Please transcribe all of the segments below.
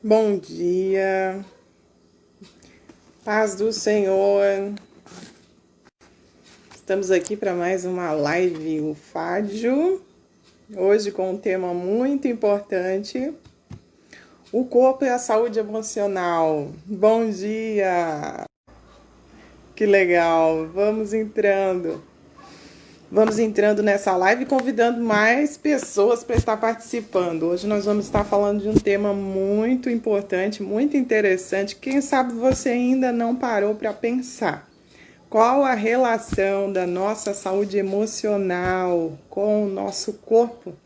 Bom dia, paz do Senhor. Estamos aqui para mais uma live, o Fádio, hoje com um tema muito importante, o corpo e a saúde emocional. Bom dia, que legal, Vamos entrando nessa live e convidando mais pessoas para estar participando. Hoje nós vamos estar falando de um tema muito importante, muito interessante. Quem sabe você ainda não parou para pensar. Qual a relação da nossa saúde emocional com o nosso corpo?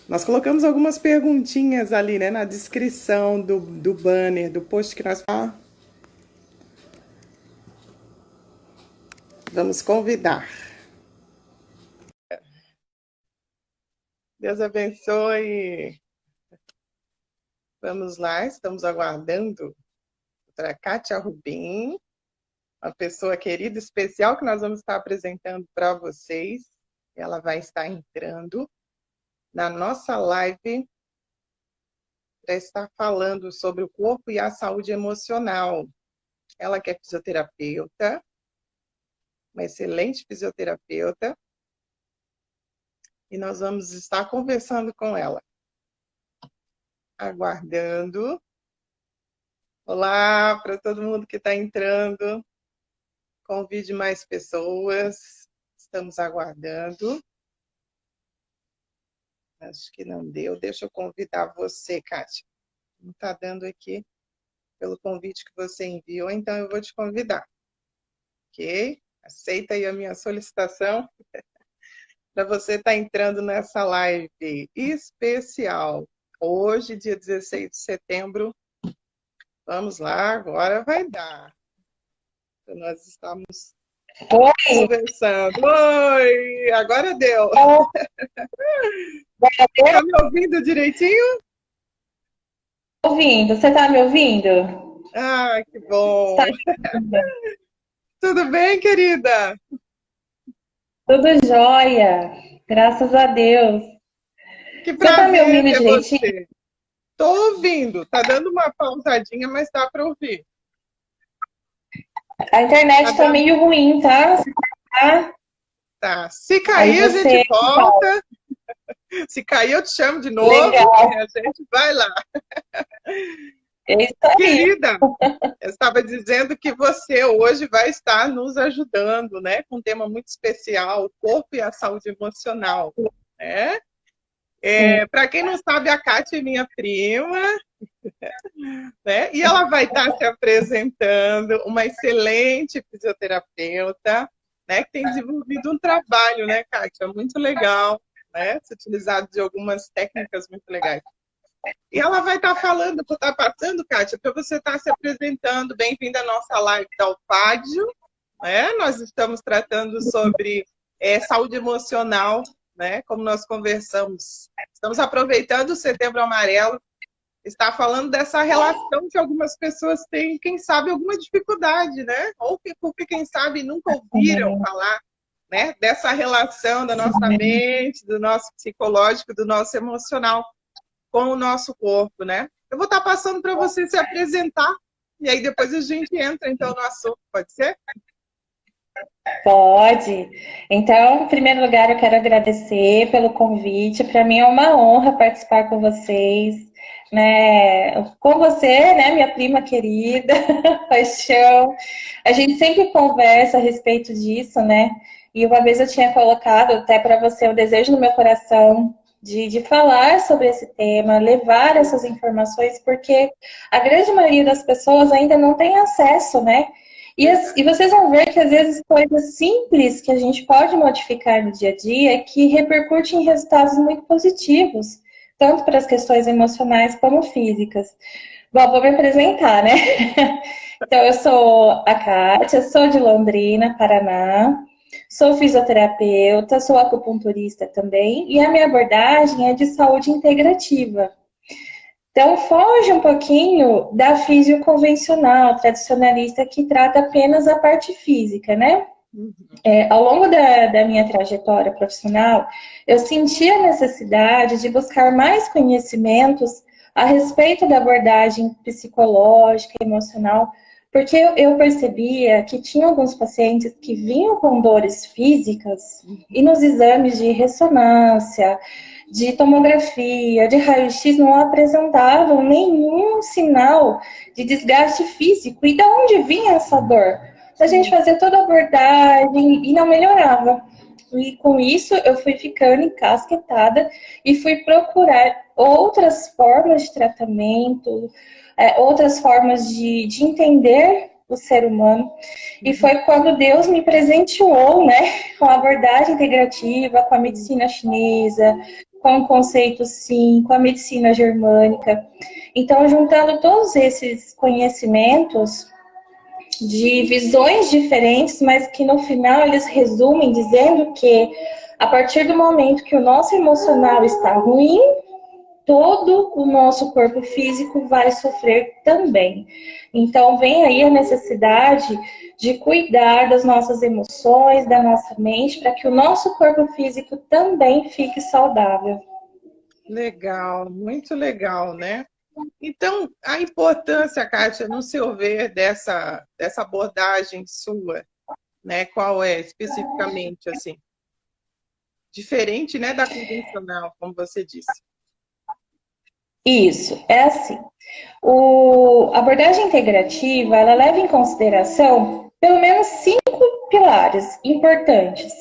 Nós colocamos algumas perguntinhas ali, né, na descrição do banner, do post que nós vamos convidar. Deus abençoe. Vamos lá, estamos aguardando a Kátia Rubim, uma pessoa querida, especial, que nós vamos estar apresentando para vocês. Ela vai estar entrando na nossa live para estar falando sobre o corpo e a saúde emocional. Ela que é fisioterapeuta, uma excelente fisioterapeuta, e nós vamos estar conversando com ela. Aguardando. Olá para todo mundo que está entrando. Convide mais pessoas. Estamos aguardando. Acho que não deu. Deixa eu convidar você, Kátia. Não está dando aqui pelo convite que você enviou, então eu vou te convidar. Ok? Aceita aí a minha solicitação para você estar entrando nessa live especial. Hoje, dia 16 de setembro. Vamos lá, agora vai dar. Nós estamos conversando. Oi, agora deu. Está me ouvindo direitinho? Ouvindo, você está me ouvindo? Ah, que bom. Tudo bem, querida? Tudo jóia, graças a Deus. Que Você está me prazer ouvindo ter direitinho? você. Estou ouvindo. Tá dando uma pausadinha, mas dá para ouvir. A internet Tá está dando? meio ruim, tá? Tá. Se Aí cair, a gente você. volta. Se cair, eu te chamo de novo e Legal, a gente vai lá. é isso aí. Querida, eu estava dizendo que você hoje vai estar nos ajudando, né, com um tema muito especial, o corpo e a saúde emocional, né? Sim. Para quem não sabe, a Kátia é minha prima, né? E ela vai estar se apresentando, uma excelente fisioterapeuta, né, que tem desenvolvido um trabalho, né, Kátia, muito legal, né? Se utilizado de algumas técnicas muito legais. E ela vai estar falando, estar passando, Kátia, para você estar se apresentando. Bem-vinda à nossa live da Alfádio, né? Nós estamos tratando sobre saúde emocional, né? Como nós conversamos. Estamos aproveitando o Setembro Amarelo, está falando dessa relação que algumas pessoas têm, quem sabe, alguma dificuldade, né? Ou porque, quem sabe, nunca ouviram falar, né? Dessa relação da nossa mente, do nosso psicológico, do nosso emocional com o nosso corpo, né? Eu vou estar passando para você se apresentar e aí depois a gente entra então no assunto, pode ser? Pode. Então, em primeiro lugar, eu quero agradecer pelo convite. Para mim é uma honra participar com vocês, né? Com você, né, minha prima querida, paixão. A gente sempre conversa a respeito disso, né? E uma vez eu tinha colocado até para você o desejo no meu coração de falar sobre esse tema, levar essas informações, porque a grande maioria das pessoas ainda não tem acesso, né? E vocês vão ver que às vezes coisas simples que a gente pode modificar no dia a dia que repercute em resultados muito positivos, tanto para as questões emocionais como físicas. Bom, vou me apresentar, né? Então, eu sou a Kátia, sou de Londrina, Paraná, sou fisioterapeuta, sou acupunturista também, e a minha abordagem é de saúde integrativa. Então, foge um pouquinho da fisio convencional, tradicionalista, que trata apenas a parte física, né? Ao longo da minha trajetória profissional, eu senti a necessidade de buscar mais conhecimentos a respeito da abordagem psicológica, emocional, porque eu percebia que tinha alguns pacientes que vinham com dores físicas e nos exames de ressonância, de tomografia, de raio-x não apresentavam nenhum sinal de desgaste físico. E de onde vinha essa dor? A gente fazia toda a abordagem e não melhorava. E com isso eu fui ficando encasquetada e fui procurar outras formas de tratamento, outras formas de entender o ser humano. E foi quando Deus me presenteou, né, com a abordagem integrativa, com a medicina chinesa, com o conceito sim, com a medicina germânica. Então, juntando todos esses conhecimentos de visões diferentes, mas que no final eles resumem dizendo que a partir do momento que o nosso emocional está ruim, todo o nosso corpo físico vai sofrer também. Então, vem aí a necessidade de cuidar das nossas emoções, da nossa mente, para que o nosso corpo físico também fique saudável. Legal, muito legal, né? Então, a importância, Kátia, no seu ver, dessa abordagem sua, né? Qual é especificamente, assim? Diferente, né, da convencional, como você disse. Isso, é assim. A abordagem integrativa, ela leva em consideração pelo menos 5 pilares importantes,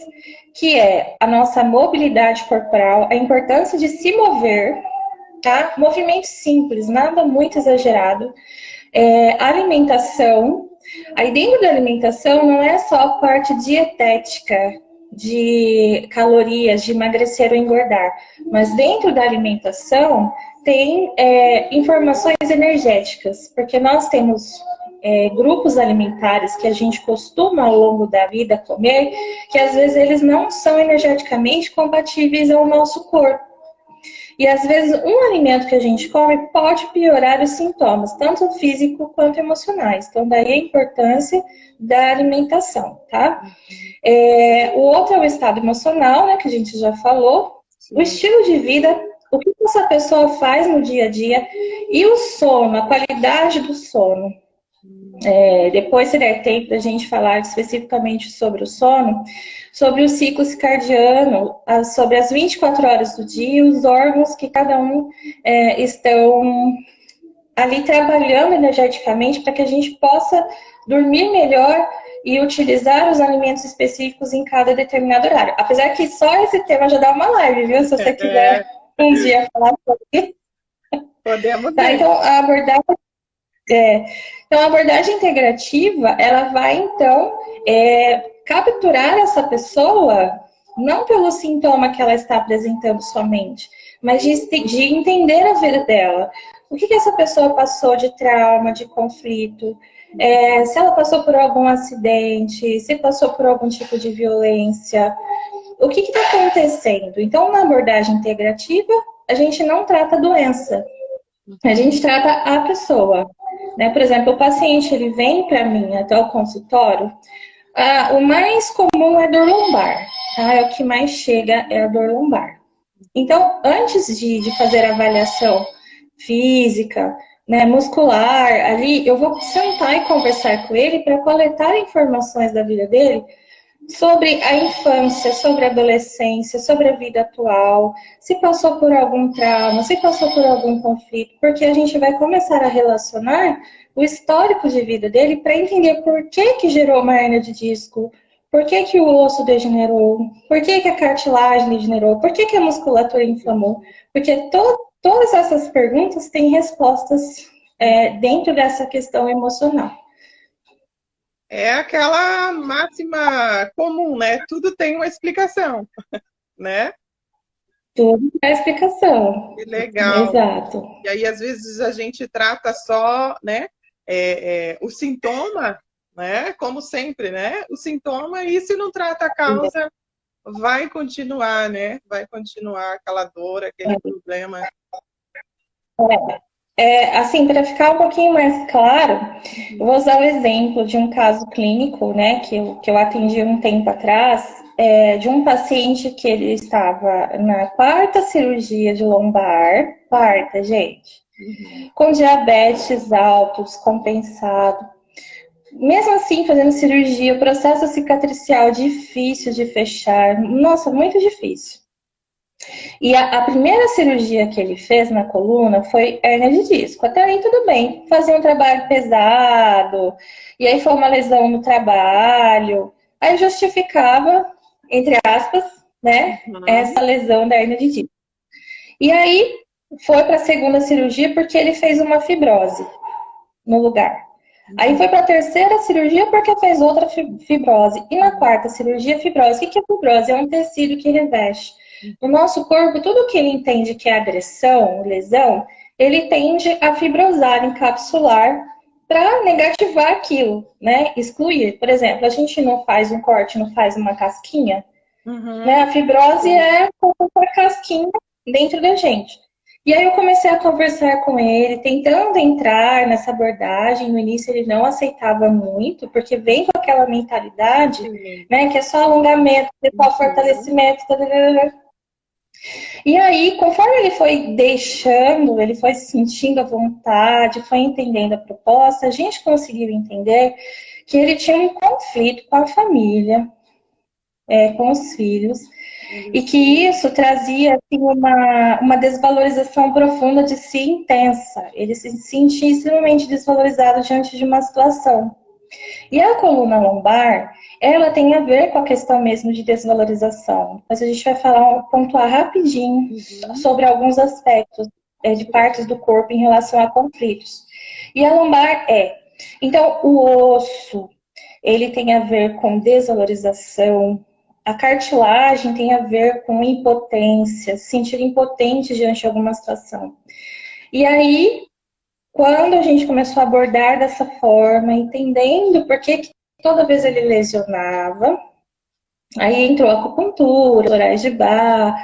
que é a nossa mobilidade corporal, a importância de se mover, tá? Movimento simples, nada muito exagerado. Alimentação. Aí dentro da alimentação não é só a parte dietética, de calorias, de emagrecer ou engordar, mas dentro da alimentação tem informações energéticas, porque nós temos grupos alimentares que a gente costuma ao longo da vida comer, que às vezes eles não são energeticamente compatíveis ao nosso corpo. E às vezes um alimento que a gente come pode piorar os sintomas, tanto físicos quanto emocionais. Então, daí a importância da alimentação, tá? O outro é o estado emocional, né, que a gente já falou. O estilo de vida, o que essa pessoa faz no dia a dia. E o sono, a qualidade do sono. Depois, se der tempo da gente falar especificamente sobre o sono, sobre o ciclo circadiano, sobre as 24 horas do dia, os órgãos que cada um estão ali trabalhando energeticamente para que a gente possa dormir melhor e utilizar os alimentos específicos em cada determinado horário. Apesar que só esse tema já dá uma live, viu? Se você quiser um dia falar sobre. Podemos tá, então, a abordagem integrativa, ela vai, então, capturar essa pessoa, não pelo sintoma que ela está apresentando somente, mas de entender a vida dela. O que essa pessoa passou de trauma, de conflito, se ela passou por algum acidente, se passou por algum tipo de violência, o que está acontecendo? Então, na abordagem integrativa, a gente não trata a doença, a gente trata a pessoa. Né? Por exemplo, o paciente ele vem para mim até o consultório, o mais comum é dor lombar, tá? É o que mais chega, é a dor lombar. Então, antes de fazer a avaliação física, né, muscular, ali, eu vou sentar e conversar com ele para coletar informações da vida dele sobre a infância, sobre a adolescência, sobre a vida atual, se passou por algum trauma, se passou por algum conflito, porque a gente vai começar a relacionar o histórico de vida dele para entender por que gerou uma hérnia de disco, por que o osso degenerou, por que a cartilagem degenerou, por que a musculatura inflamou, porque todas essas perguntas têm respostas dentro dessa questão emocional. É aquela máxima comum, né? Tudo tem uma explicação, né? Tudo tem explicação. Que legal. Exato. E aí, às vezes, a gente trata só, né, o sintoma, né? Como sempre, né? O sintoma, e se não trata a causa, vai continuar, né? Vai continuar aquela dor, aquele problema. Assim, para ficar um pouquinho mais claro, eu vou usar o exemplo de um caso clínico, né, que eu atendi um tempo atrás, de um paciente que ele estava na 4ª cirurgia de lombar, 4ª, gente. com diabetes alto, descompensado. Mesmo assim, fazendo cirurgia, o processo cicatricial difícil de fechar. Nossa, muito difícil. E a primeira cirurgia que ele fez na coluna foi hérnia de disco. Até aí tudo bem. Fazia um trabalho pesado, e aí foi uma lesão no trabalho. Aí justificava, entre aspas, né, essa lesão da hérnia de disco. E aí foi para a segunda cirurgia porque ele fez uma fibrose no lugar. Aí foi para a terceira cirurgia porque fez outra fibrose. E na quarta cirurgia, fibrose. O que é fibrose? É um tecido que reveste. No nosso corpo, tudo que ele entende que é agressão, lesão, ele tende a fibrosar, encapsular, para negativar aquilo, né? Excluir. Por exemplo, a gente não faz um corte, não faz uma casquinha, né? A fibrose é uma casquinha dentro da gente. E aí eu comecei a conversar com ele, tentando entrar nessa abordagem. No início ele não aceitava muito, porque vem com aquela mentalidade, né, que é só alongamento, que é só fortalecimento. E aí, conforme ele foi deixando, ele foi sentindo a vontade, foi entendendo a proposta, a gente conseguiu entender que ele tinha um conflito com a família, com os filhos, e que isso trazia assim, uma desvalorização profunda de si intensa. Ele se sentia extremamente desvalorizado diante de uma situação. E a coluna lombar, ela tem a ver com a questão mesmo de desvalorização. Mas a gente vai pontuar rapidinho sobre alguns aspectos de partes do corpo em relação a conflitos. E a lombar então, o osso, ele tem a ver com desvalorização. A cartilagem tem a ver com impotência, se sentir impotente diante de alguma situação. E aí, quando a gente começou a abordar dessa forma, entendendo por que toda vez ele lesionava, aí entrou a acupuntura, orais de Bach,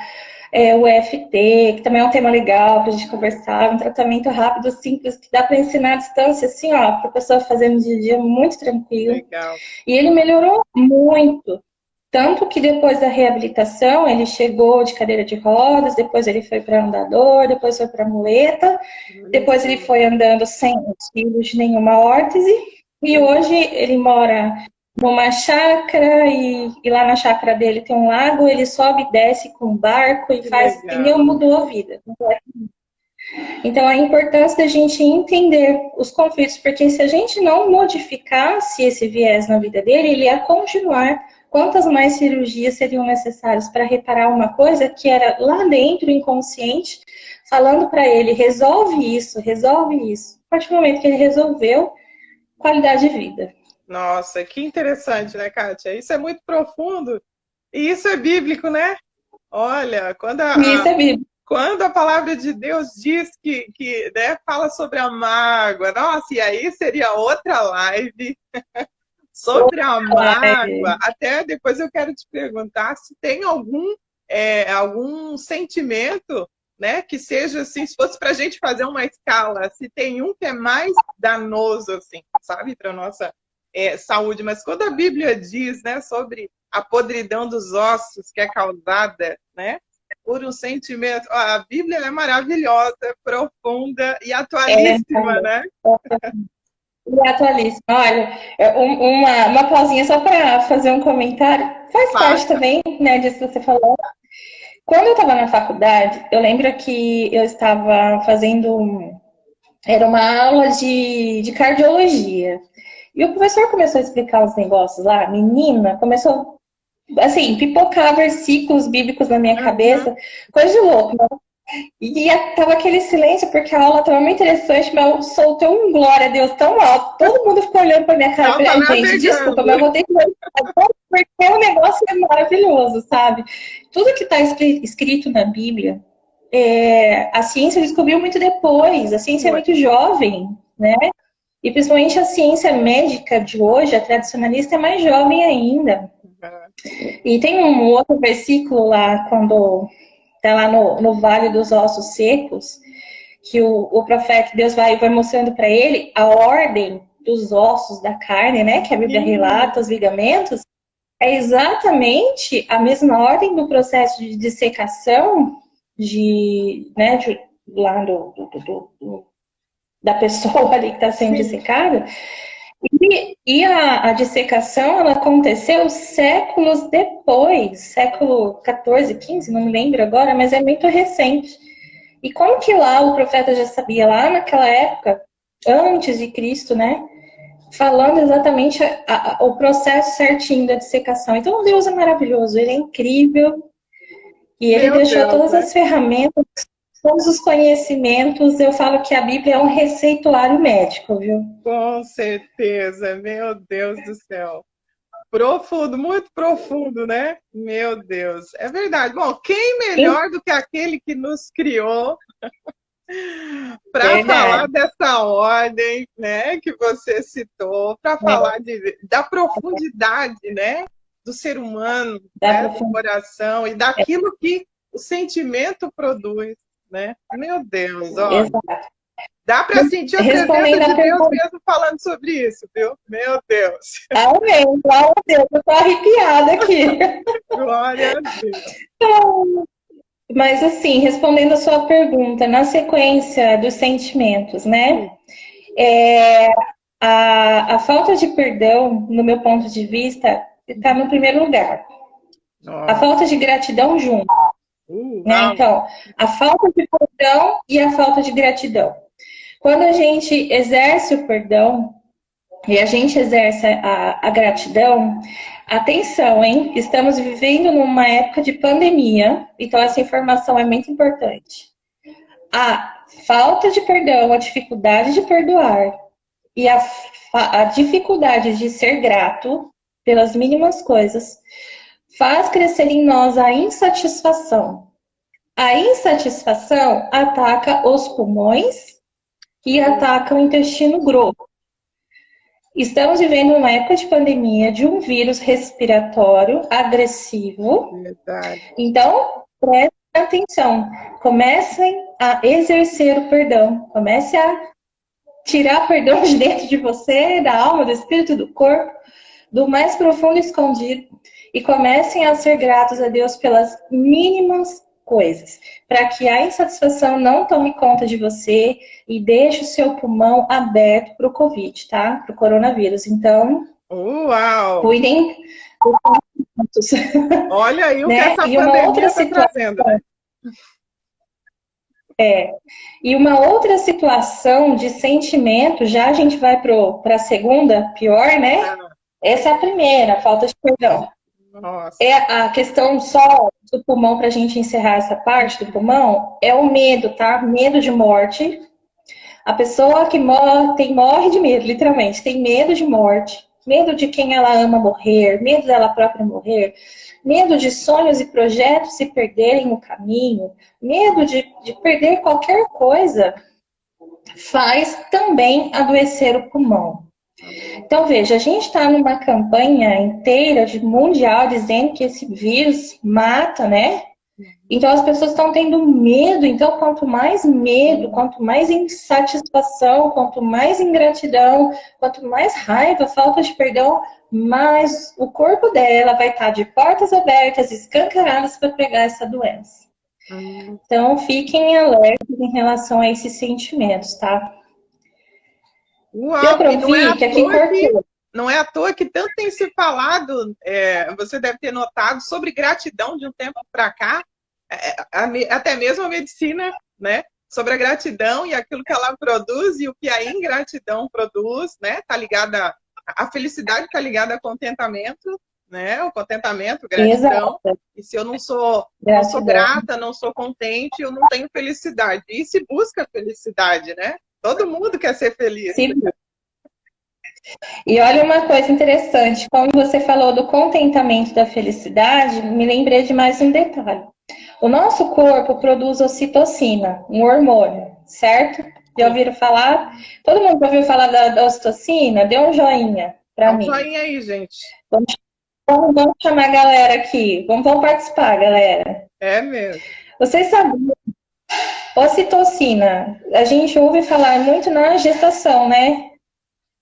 o EFT, que também é um tema legal para a gente conversar, um tratamento rápido, simples, que dá para ensinar à distância, assim, ó, para a pessoa fazer no dia a dia muito tranquilo. Legal. E ele melhorou muito. Tanto que depois da reabilitação, ele chegou de cadeira de rodas, depois ele foi para andador, depois foi para muleta, depois ele foi andando sem os fios de nenhuma órtese, e hoje ele mora numa chácara, e lá na chácara dele tem um lago, ele sobe e desce com um barco e faz, entendeu? Mudou a vida. Então, a importância da gente entender os conflitos, porque se a gente não modificasse esse viés na vida dele, ele ia continuar. Quantas mais cirurgias seriam necessárias para reparar uma coisa que era lá dentro, inconsciente, falando para ele, resolve isso, resolve isso. A partir do momento que ele resolveu, qualidade de vida. Nossa, que interessante, né, Kátia? Isso é muito profundo e isso é bíblico, né? Olha, Isso é bíblico. Quando a palavra de Deus diz que né, fala sobre a mágoa, nossa, e aí seria outra live sobre a mágoa. Até depois eu quero te perguntar se tem algum sentimento, né, que seja assim, se fosse para a gente fazer uma escala, se tem um que é mais danoso, assim, sabe, para nossa saúde. Mas quando a Bíblia diz, né, sobre a podridão dos ossos que é causada, né, por um sentimento. A Bíblia é maravilhosa, profunda e atualíssima, né? E atualíssima. Olha, uma pausinha só para fazer um comentário. Faz parte também, né, disso que você falou. Quando eu estava na faculdade, eu lembro que eu estava fazendo. Era uma aula de cardiologia. E o professor começou a explicar os negócios lá. Menina, começou assim, pipocar versículos bíblicos na minha cabeça, coisa de louco, né? E tava aquele silêncio, porque a aula estava muito interessante, mas eu soltei um glória a Deus tão alto, todo mundo ficou olhando pra minha cara e falei, gente, desculpa, mas eu vou ter que porque o negócio é maravilhoso, sabe? Tudo que está escrito na Bíblia, a ciência descobriu muito depois, a ciência é muito jovem, né? E principalmente a ciência médica de hoje, a tradicionalista, é mais jovem ainda. E tem um outro versículo lá, quando está lá no Vale dos Ossos Secos, que o profeta, Deus vai mostrando para ele a ordem dos ossos da carne, né? Que a Bíblia relata, os ligamentos, é exatamente a mesma ordem do processo de dissecação, lá da pessoa ali que está sendo dissecada. E a dissecação, ela aconteceu séculos depois, século XIV, XV, não me lembro agora, mas é muito recente. E como que lá o profeta já sabia, lá naquela época, antes de Cristo, né? Falando exatamente o processo certinho da dissecação. Então, Deus é maravilhoso, Ele é incrível, e Ele Meu deixou Deus, todas né? as ferramentas, todos os conhecimentos. Eu falo que a Bíblia é um receituário médico, viu? Com certeza, meu Deus do céu. Profundo, muito profundo, né? Meu Deus, é verdade. Bom, quem melhor do que aquele que nos criou para falar Verdade. dessa ordem, né, que você citou, para falar da profundidade, né, do ser humano, né, do coração e daquilo que o sentimento produz, né? Meu Deus, ó. Exato. Dá para sentir a presença Respondendo de a Deus pergunta. mesmo falando sobre isso, viu? Meu Deus. Amém. Glória a Deus, eu tô arrepiada aqui. Glória a Deus. Mas assim, respondendo a sua pergunta, na sequência dos sentimentos, né? A falta de perdão, no meu ponto de vista, está no primeiro lugar. A falta de gratidão junto. Né? Então, a falta de perdão e a falta de gratidão. Quando a gente exerce o perdão e a gente exerce a gratidão, atenção, hein? Estamos vivendo numa época de pandemia, então essa informação é muito importante. A falta de perdão, a dificuldade de perdoar e a dificuldade de ser grato pelas mínimas coisas faz crescer em nós a insatisfação. A insatisfação ataca os pulmões e ataca o intestino grosso. Estamos vivendo uma época de pandemia de um vírus respiratório agressivo. Verdade. Então, prestem atenção. Comecem a exercer o perdão. Comece a tirar perdão de dentro de você, da alma, do espírito, do corpo, do mais profundo escondido. E comecem a ser gratos a Deus pelas mínimas coisas, para que a insatisfação não tome conta de você e deixe o seu pulmão aberto para o Covid, tá? Para o coronavírus. Então, cuidem. Olha aí o que né? essa E uma pandemia outra está trazendo, né? E uma outra situação de sentimento, já a gente vai para a segunda, pior, né? Essa é a primeira, a falta de perdão. Nossa. É a questão só do pulmão, para a gente encerrar essa parte do pulmão, é o medo, tá? Medo de morte. A pessoa que morre de medo, literalmente, tem medo de morte, medo de quem ela ama morrer, medo dela própria morrer, medo de sonhos e projetos se perderem no caminho, medo de perder qualquer coisa, faz também adoecer o pulmão. Então, veja, a gente está numa campanha inteira mundial dizendo que esse vírus mata, né? Então, as pessoas estão tendo medo. Então, quanto mais medo, quanto mais insatisfação, quanto mais ingratidão, quanto mais raiva, falta de perdão, mais o corpo dela vai estar de portas abertas, escancaradas para pegar essa doença. Então, fiquem alertas em relação a esses sentimentos, tá? Uau, não é à toa que tanto tem se falado, você deve ter notado, sobre gratidão de um tempo para cá, até mesmo a medicina, né? Sobre a gratidão e aquilo que ela produz e o que a ingratidão produz, né? Tá ligada, a felicidade está ligada ao contentamento, né? O contentamento, gratidão. Exato. E se eu não sou grata, não sou contente, eu não tenho felicidade. E se busca felicidade, né? Todo mundo quer ser feliz. Sim. E olha uma coisa interessante, quando você falou do contentamento da felicidade, me lembrei de mais um detalhe. O nosso corpo produz ocitocina, um hormônio, certo? Já ouviram falar? Todo mundo já ouviu falar da ocitocina? Dê um joinha para mim. Dá um joinha aí, gente. Vamos chamar a galera aqui. Vamos participar, galera. É mesmo. Vocês sabiam? Ocitocina, a gente ouve falar muito na gestação, né?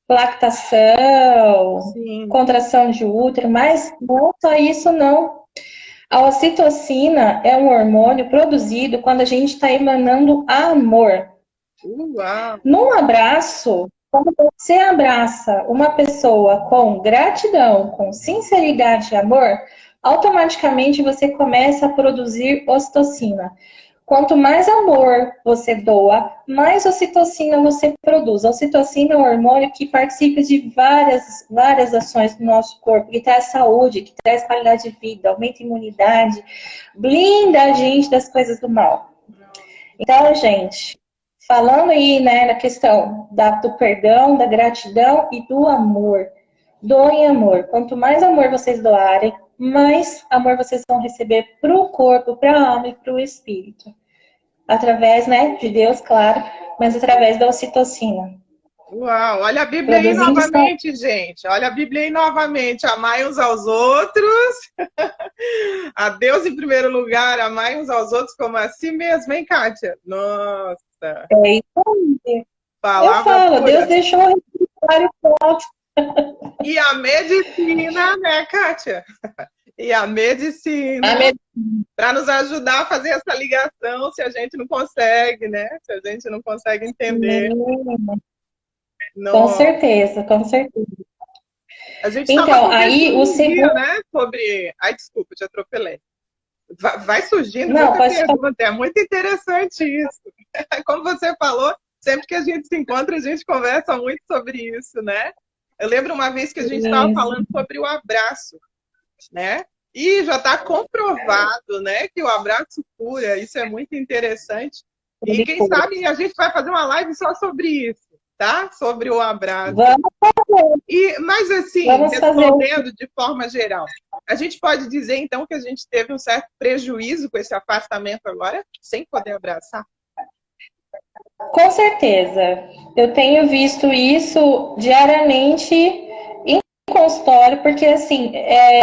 Lactação, sim, contração de útero, mas não só isso, não. A ocitocina é um hormônio produzido quando a gente está emanando amor. Uau! Num abraço, quando você abraça uma pessoa com gratidão, com sinceridade e amor, automaticamente você começa a produzir ocitocina. Quanto mais amor você doa, mais ocitocina você produz. A ocitocina é um hormônio que participa de várias ações do nosso corpo, que traz saúde, que traz qualidade de vida, aumenta a imunidade, blinda a gente das coisas do mal. Então, gente, falando aí, né, na questão do perdão, da gratidão e do amor. Doem amor. Quanto mais amor vocês doarem, mais amor vocês vão receber para o corpo, para a alma e para o espírito. Através, né, de Deus, claro, mas através da ocitocina. Uau! Olha a Bíblia aí novamente, gente. Olha a Bíblia aí novamente. Amai uns aos outros. A Deus em primeiro lugar, amai uns aos outros como a si mesmo, hein, Kátia? Nossa! É isso aí. Palavra eu falo, pura. Deus deixou o repertório pronto. E a medicina, né, Kátia? E a medicina, para nos ajudar a fazer essa ligação, se a gente não consegue, né? Se a gente não consegue entender. Com certeza, com certeza. A gente então, aí o segundo, né, sobre... Ai, desculpa, te atropelei. Vai surgindo não, muita pergunta, é muito interessante isso. Como você falou, sempre que a gente se encontra, a gente conversa muito sobre isso, né? Eu lembro uma vez que a gente estava falando sobre o abraço, né? E já está comprovado, né, que o abraço cura. Isso é muito interessante. E quem sabe a gente vai fazer uma live só sobre isso, tá? Sobre o abraço. Vamos fazer. Mas assim, respondendo de forma geral, a gente pode dizer então que a gente teve um certo prejuízo com esse afastamento agora, sem poder abraçar? Com certeza. Eu tenho visto isso diariamente em consultório, porque assim,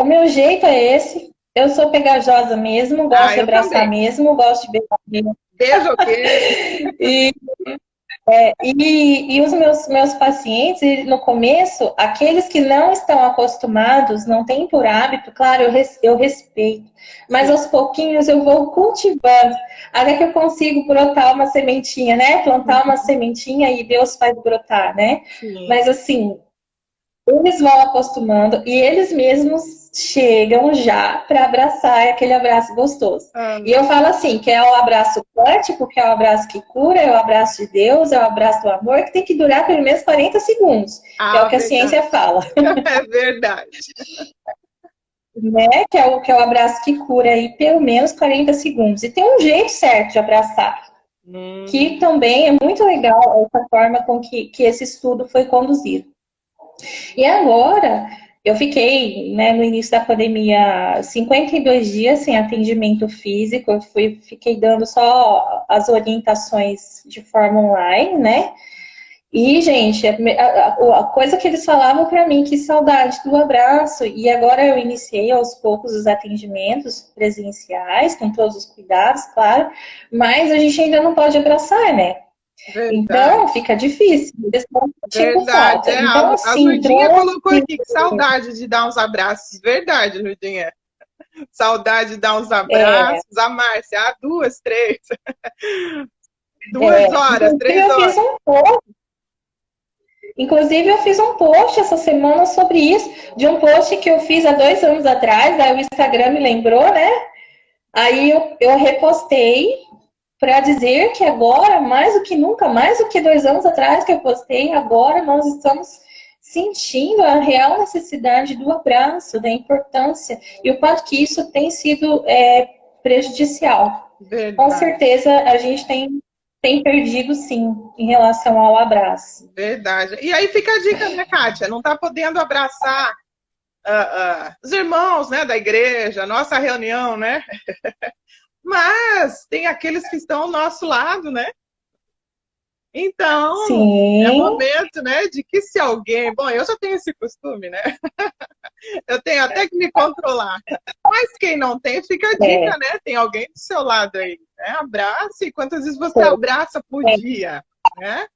o meu jeito é esse. Eu sou pegajosa mesmo, gosto de abraçar também. Mesmo, gosto de beijar mesmo. Beijo, ok. E os meus pacientes, no começo, aqueles que não estão acostumados, não têm por hábito, claro, eu respeito, mas aos pouquinhos eu vou cultivando, até que eu consigo brotar uma sementinha, né? Plantar uma sementinha e Deus faz brotar, né? Sim. Mas assim, eles vão acostumando e eles mesmos chegam já para abraçar aquele abraço gostoso. E eu falo assim, que é o abraço quântico, que é o abraço que cura, é o abraço de Deus, é o abraço do amor, que tem que durar pelo menos 40 segundos, que é o que a ciência fala. É verdade. Né? Que é o abraço que cura aí pelo menos 40 segundos. E tem um jeito certo de abraçar, que também é muito legal essa forma com que esse estudo foi conduzido. E agora, eu fiquei, né, no início da pandemia, 52 dias sem atendimento físico, eu fiquei dando só as orientações de forma online, né? E, gente, a coisa que eles falavam para mim, que saudade do abraço. E agora eu iniciei aos poucos os atendimentos presenciais, com todos os cuidados, claro, mas a gente ainda não pode abraçar, né? Verdade. Então, fica difícil. Verdade. Então, assim, a Ludinha colocou aqui que saudade de dar uns abraços. Verdade, Ludinha. Saudade de dar uns abraços. A Márcia, 2, 3. 2 horas, 3 horas. Inclusive, eu fiz um post essa semana sobre isso, de um post que eu fiz há 2 anos atrás, aí o Instagram me lembrou, né? Aí eu repostei para dizer que agora, mais do que nunca, mais do que 2 anos atrás que eu postei, agora nós estamos sentindo a real necessidade do abraço, da importância, e o quanto que isso tem sido prejudicial. Verdade. Com certeza, a gente tem perdido, sim, em relação ao abraço. Verdade. E aí fica a dica, né, Kátia? Não está podendo abraçar os irmãos, né, da igreja, nossa reunião, né? Mas tem aqueles que estão ao nosso lado, né? Então, sim, é momento, né, de que se alguém... Bom, eu já tenho esse costume, né? Eu tenho até que me controlar. Mas quem não tem, fica a dica, né? Tem alguém do seu lado aí, né? Abrace. Quantas vezes você abraça por dia, né?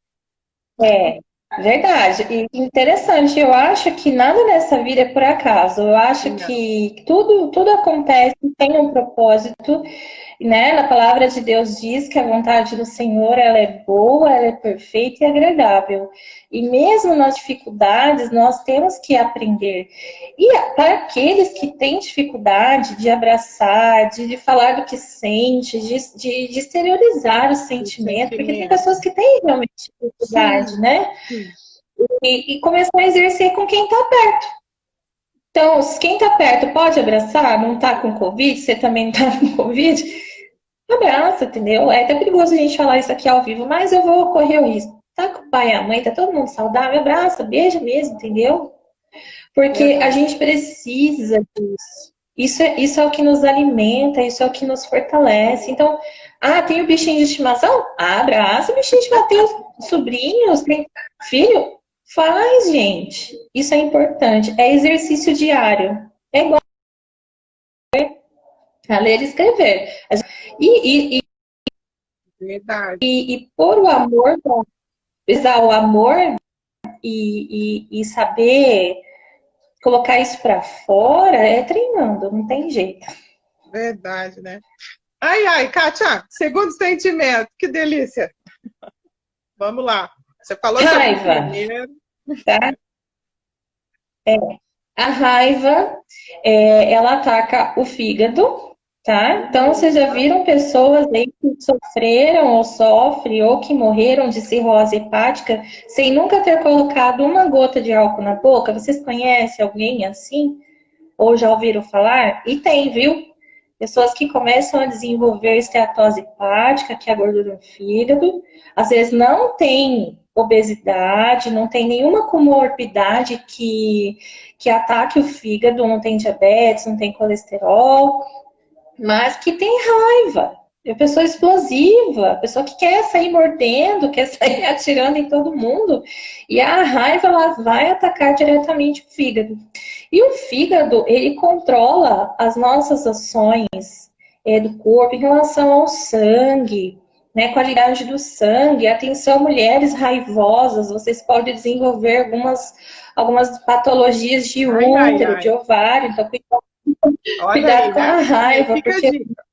Verdade. E interessante, eu acho que nada nessa vida é por acaso. Eu acho Não. que tudo acontece, tem um propósito, né? Na palavra de Deus diz que a vontade do Senhor, ela é boa, ela é perfeita e agradável. E mesmo nas dificuldades, nós temos que aprender. E para aqueles que têm dificuldade de abraçar, de falar do que sente, de exteriorizar o O sentimento, porque tem sentimento. pessoas que têm realmente dificuldade, Sim, né? sim. E começar a exercer com quem está perto. Então, quem está perto pode abraçar, não está com Covid, você também não está com Covid, abraça, entendeu? É até perigoso a gente falar isso aqui ao vivo, mas eu vou correr o risco. Tá com o pai e a mãe, tá todo mundo saudável, abraça, beija mesmo, entendeu? Porque a Verdade. gente precisa disso. Isso é o que nos alimenta, isso é o que nos fortalece. Então, tem o bichinho de estimação? Abraça o bichinho de estimação. Tem os sobrinhos, tem filho? Faz, gente. Isso é importante. É exercício diário. É igual a ler e escrever. E, e, Verdade. e por o amor, usar o amor e saber colocar isso para fora é treinando, não tem jeito. Verdade, né? Ai, ai, Kátia, segundo sentimento, que delícia. Vamos lá. Você falou sobre o Raiva, primeiro. tá? A raiva, ela ataca o fígado, tá? Então, vocês já viram pessoas aí que sofreram ou sofrem ou que morreram de cirrose hepática sem nunca ter colocado uma gota de álcool na boca? Vocês conhecem alguém assim? Ou já ouviram falar? E tem, viu? Pessoas que começam a desenvolver esteatose hepática, que é a gordura no fígado, às vezes não tem obesidade, não tem nenhuma comorbidade que ataque o fígado, não tem diabetes, não tem colesterol, mas que tem raiva. É pessoa explosiva, pessoa que quer sair mordendo, quer sair atirando em todo mundo. E a raiva ela vai atacar diretamente o fígado. E o fígado, ele controla as nossas ações do corpo em relação ao sangue, né, qualidade do sangue. Atenção, mulheres raivosas, vocês podem desenvolver algumas patologias de Ai, ai, útero, de ai. ovário. Então, Olha aí, cuidado com né? a Aí raiva, fica a porque dica.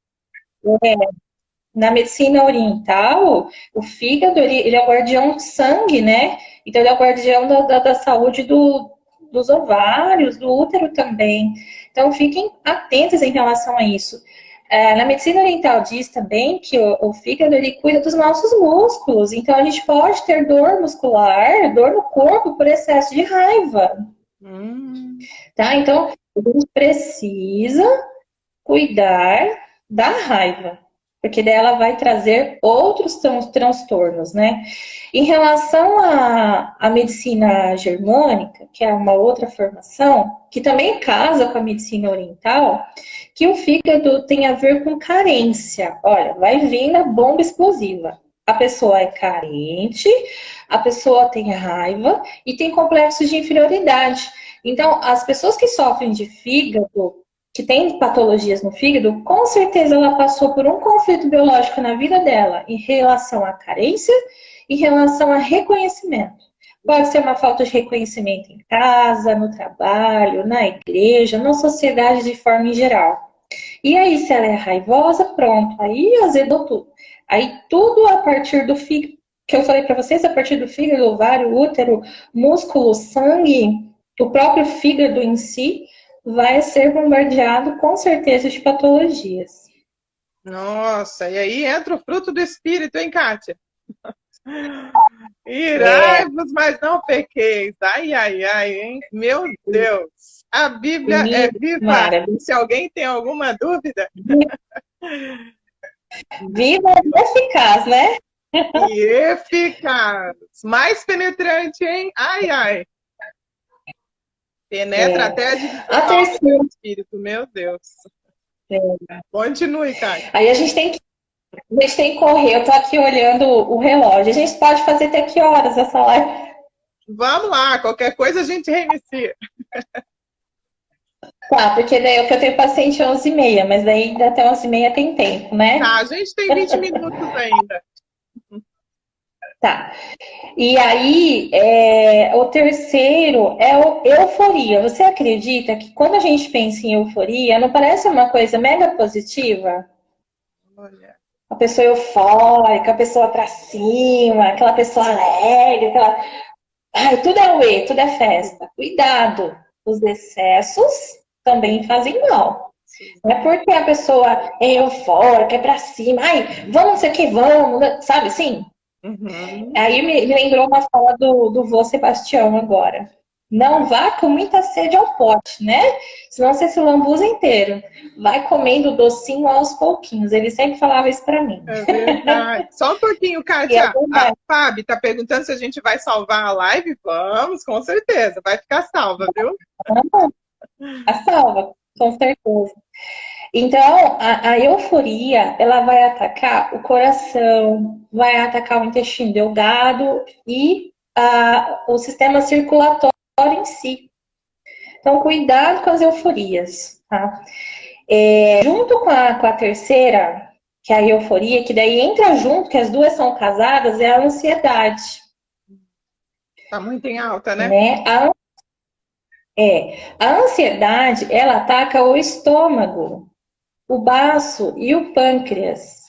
na medicina oriental, o fígado, ele é o guardião do sangue, né? Então, ele é o guardião da saúde dos ovários, do útero também. Então, fiquem atentos em relação a isso. Na medicina oriental diz também que o fígado, ele cuida dos nossos músculos. Então, a gente pode ter dor muscular, dor no corpo por excesso de raiva, Hum, tá? Então, a gente precisa cuidar da raiva, porque daí ela vai trazer outros transtornos, né? Em relação à medicina germânica, que é uma outra formação, que também casa com a medicina oriental, que o fígado tem a ver com carência. Olha, vai vir na bomba explosiva. A pessoa é carente, a pessoa tem raiva e tem complexos de inferioridade. Então, as pessoas que sofrem de fígado, que tem patologias no fígado, com certeza ela passou por um conflito biológico na vida dela em relação à carência, em relação a reconhecimento. Pode ser uma falta de reconhecimento em casa, no trabalho, na igreja, na sociedade de forma em geral. E aí, se ela é raivosa, pronto, aí azedou tudo. Aí tudo a partir do fígado, que eu falei para vocês, a partir do fígado, ovário, útero, músculo, sangue, o próprio fígado em si, vai ser bombardeado com certeza de patologias. nossa, e aí entra o fruto do espírito, hein, Kátia? É, Irai-vos, mas não pequeis. Ai, ai, ai, hein? Meu Deus. A Bíblia é menina, viva. Mara, Se alguém tem alguma dúvida, viva e eficaz, né? e eficaz. Mais penetrante, hein? Ai, ai. Penetra É. até a divisão A da alma e terceira, do espírito. Meu Deus. Continue, Kátia. aí a gente tem que correr. Eu tô aqui olhando o relógio. A gente pode fazer até que horas essa live? Vamos lá, qualquer coisa a gente reinicia. Tá, porque daí eu tenho paciente 11h30, mas daí até 11h30 tem tempo, Tá, né? a gente tem 20 minutos ainda. Tá. E aí, o terceiro é euforia. Você acredita que quando a gente pensa em euforia, não parece uma coisa mega positiva? Olha. A pessoa eufórica, a pessoa pra cima, aquela pessoa alegre, aquela... Ai, tudo é uê, tudo é festa. Cuidado, os excessos também fazem mal. Não é porque a pessoa é eufórica, é pra cima, ai, vamos, não sei o que, vamos, sabe assim? Uhum. Aí me lembrou uma fala do vô Sebastião agora. Não vá com muita sede ao pote, né? Senão você se lambuza inteiro. Vai comendo docinho aos pouquinhos. Ele sempre falava isso pra mim. É verdade. Só um pouquinho, E é Kátia. A verdade. Fábio tá perguntando se a gente vai salvar a live. Vamos, com certeza. Vai ficar salva, viu? A salva, com certeza. Então, a euforia, ela vai atacar o coração, vai atacar o intestino delgado e o sistema circulatório em si. Então, cuidado com as euforias, tá? Junto com a terceira, que é a euforia, que daí entra junto, que as duas são casadas, é a ansiedade, Tá muito em alta, né? né? A ansiedade, ela ataca o estômago, o baço e o pâncreas.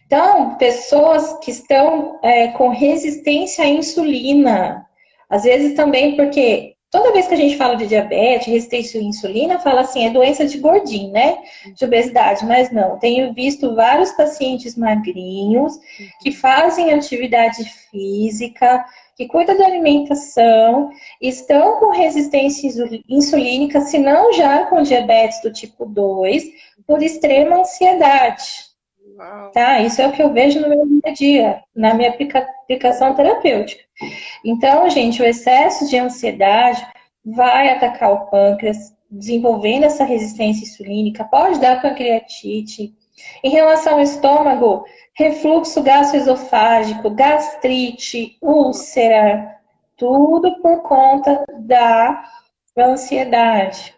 Então, pessoas que estão com resistência à insulina, às vezes também porque toda vez que a gente fala de diabetes, resistência à insulina, fala assim, é doença de gordinho, né? De obesidade, mas não. Tenho visto vários pacientes magrinhos que fazem atividade física, que cuidam da alimentação, estão com resistência insulínica, se não já com diabetes do tipo 2, por extrema ansiedade. Uau. Tá? Isso é o que eu vejo no meu dia a dia, na minha aplicação terapêutica. Então, gente, o excesso de ansiedade vai atacar o pâncreas, desenvolvendo essa resistência insulínica, pode dar pancreatite. Em relação ao estômago, refluxo gastroesofágico, gastrite, úlcera, tudo por conta da ansiedade.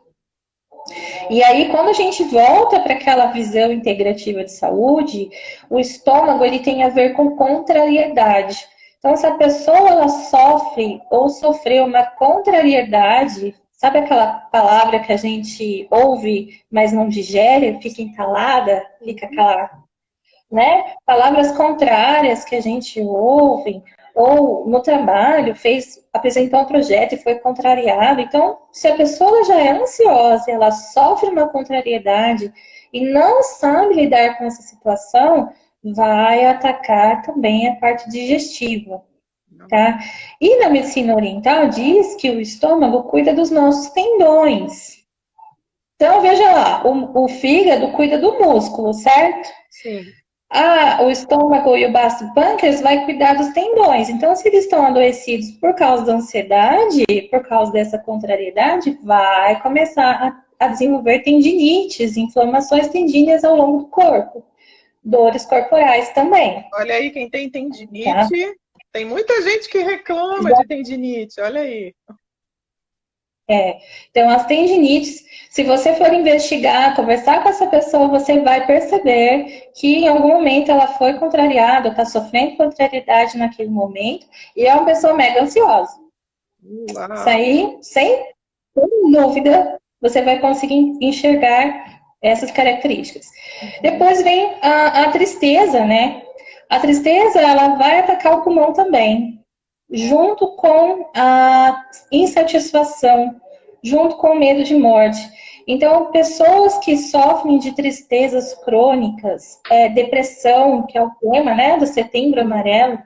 E aí, quando a gente volta para aquela visão integrativa de saúde, o estômago ele tem a ver com contrariedade. Então, se a pessoa ela sofre ou sofreu uma contrariedade, sabe aquela palavra que a gente ouve, mas não digere, fica entalada, fica aquela, né? Palavras contrárias que a gente ouve, ou no trabalho apresentou um projeto e foi contrariado. Então, se a pessoa já é ansiosa, ela sofre uma contrariedade e não sabe lidar com essa situação, vai atacar também a parte digestiva, tá? E na medicina oriental diz que o estômago cuida dos nossos tendões. Então, veja lá, o fígado cuida do músculo, certo? Sim. O estômago e o baço pâncreas vai cuidar dos tendões. Então, se eles estão adoecidos por causa da ansiedade, por causa dessa contrariedade, vai começar a desenvolver tendinites, inflamações tendíneas ao longo do corpo. Dores corporais também. Olha aí, quem tem tendinite, Tá? tem muita gente que reclama de tendinite, olha aí. Então, as tendinites, se você for investigar, conversar com essa pessoa, você vai perceber que em algum momento ela foi contrariada, está sofrendo contrariedade naquele momento, e é uma pessoa mega ansiosa. Uau. Isso aí, sem dúvida, você vai conseguir enxergar essas características. Depois vem a tristeza, né? A tristeza, ela vai atacar o pulmão também, junto com a insatisfação, junto com o medo de morte. Então, pessoas que sofrem de tristezas crônicas, depressão, que é o tema, né, do Setembro Amarelo,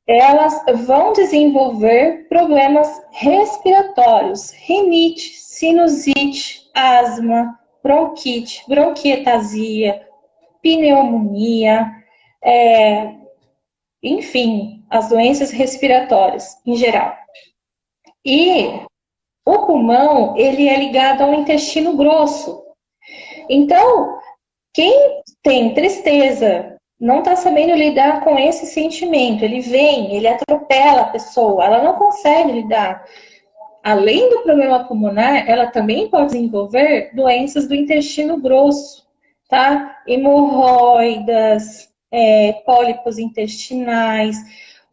elas vão desenvolver problemas respiratórios, rinite, sinusite, asma, bronquite, bronquiectasia, pneumonia, enfim, as doenças respiratórias em geral. E o pulmão, ele é ligado ao intestino grosso. Então, quem tem tristeza, não está sabendo lidar com esse sentimento, ele atropela a pessoa, ela não consegue lidar. Além do problema pulmonar, ela também pode desenvolver doenças do intestino grosso, tá? Hemorroidas, pólipos intestinais.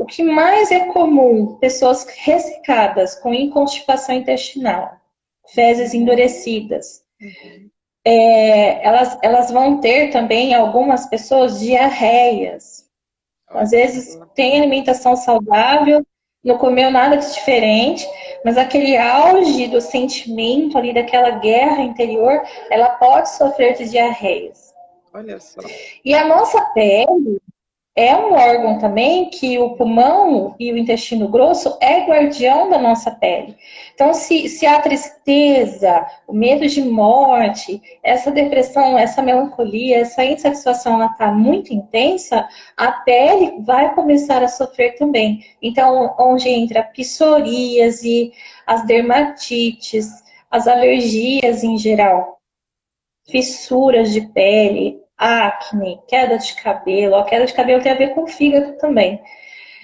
o que mais é comum? Pessoas ressecadas, com inconstipação intestinal, fezes endurecidas. Elas vão ter também, algumas pessoas, diarreias. Às vezes tem alimentação saudável, não comeu nada de diferente, mas aquele auge do sentimento ali, daquela guerra interior, ela pode sofrer de diarreias. Olha só. E a nossa pele é um órgão também que o pulmão e o intestino grosso é guardião da nossa pele. Então, se a tristeza, o medo de morte, essa depressão, essa melancolia, essa insatisfação está muito intensa, a pele vai começar a sofrer também. Então, onde entra psoríase, as dermatites, as alergias em geral, fissuras de pele, acne, queda de cabelo. A queda de cabelo tem a ver com o fígado também.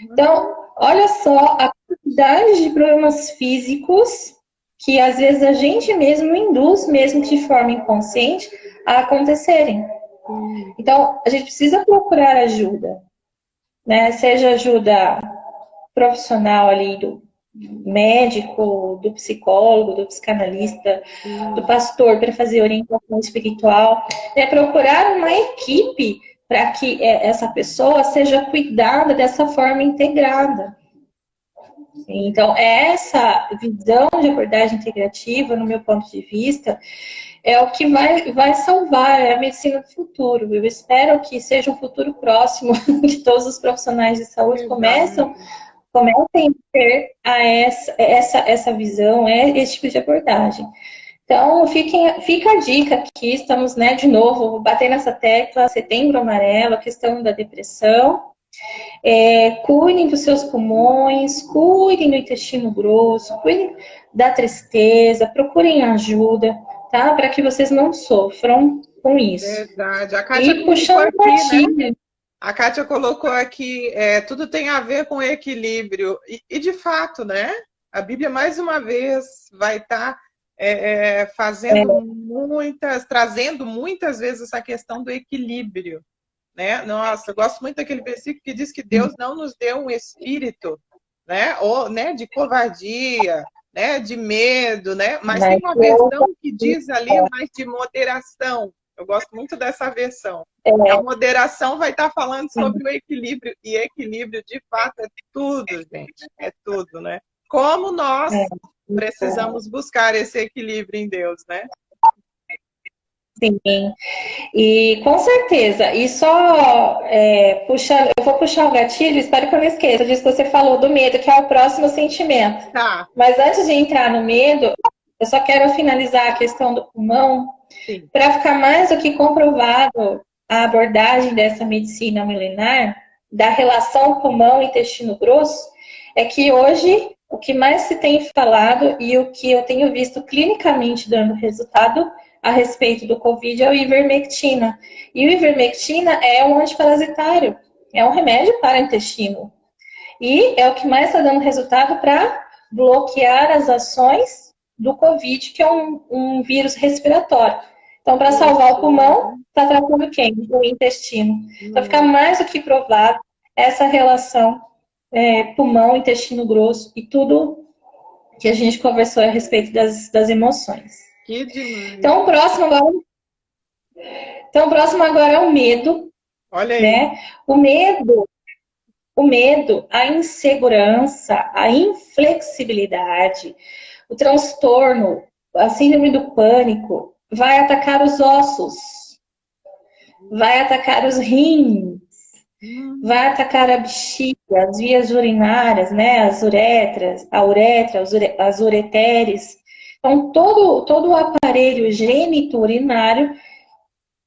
Então, olha só a quantidade de problemas físicos que às vezes a gente mesmo induz, mesmo de forma inconsciente, a acontecerem. Então, a gente precisa procurar ajuda, né? Seja ajuda profissional ali do médico, do psicólogo, do psicanalista, do pastor para fazer orientação espiritual, procurar uma equipe para que essa pessoa seja cuidada dessa forma integrada. Então, essa visão de abordagem integrativa, no meu ponto de vista, é o que vai salvar a medicina do futuro. Eu espero que seja um futuro próximo, que todos os profissionais de saúde comecem a ter essa visão, esse tipo de abordagem. Então, fica a dica aqui, estamos, de novo, vou bater nessa tecla, Setembro Amarelo, a questão da depressão. Cuidem dos seus pulmões, cuidem do intestino grosso, cuidem da tristeza, procurem ajuda, tá? Para que vocês não sofram com isso. Verdade. A Kátia e puxando aqui, né? A Kátia colocou aqui, tudo tem a ver com equilíbrio. E de fato, né? A Bíblia, mais uma vez, vai estar trazendo muitas vezes essa questão do equilíbrio. Né? Nossa, eu gosto muito daquele versículo que diz que Deus não nos deu um espírito, de covardia, de medo, mas tem uma versão que diz ali mais de moderação. Eu gosto muito dessa versão. A moderação vai estar falando sobre o equilíbrio. E equilíbrio, de fato, é tudo, gente. É tudo, né? Como nós precisamos buscar esse equilíbrio em Deus, né? Sim. E com certeza. E só eu vou puxar o gatilho, espero que eu não esqueça disso que você falou do medo, que é o próximo sentimento. Tá. Mas antes de entrar no medo, eu só quero finalizar a questão do pulmão, para ficar mais do que comprovado a abordagem dessa medicina milenar, da relação pulmão-intestino grosso, é que hoje o que mais se tem falado e o que eu tenho visto clinicamente dando resultado a respeito do Covid é o ivermectina. E o ivermectina é um antiparasitário, é um remédio para o intestino. E é o que mais está dando resultado para bloquear as ações do Covid, que é um vírus respiratório. Então, para salvar o pulmão, está tratando quem? O intestino. Então, fica mais do que provado essa relação pulmão, intestino grosso e tudo que a gente conversou a respeito das emoções. Que demais. Então, o próximo agora é o medo. Olha aí. Né? O medo, a insegurança, a inflexibilidade, o transtorno, a síndrome do pânico, vai atacar os ossos, vai atacar os rins, vai atacar a bexiga, as vias urinárias, né? As uretras, a uretra, as ureteres. Então, todo o aparelho gênito-urinário,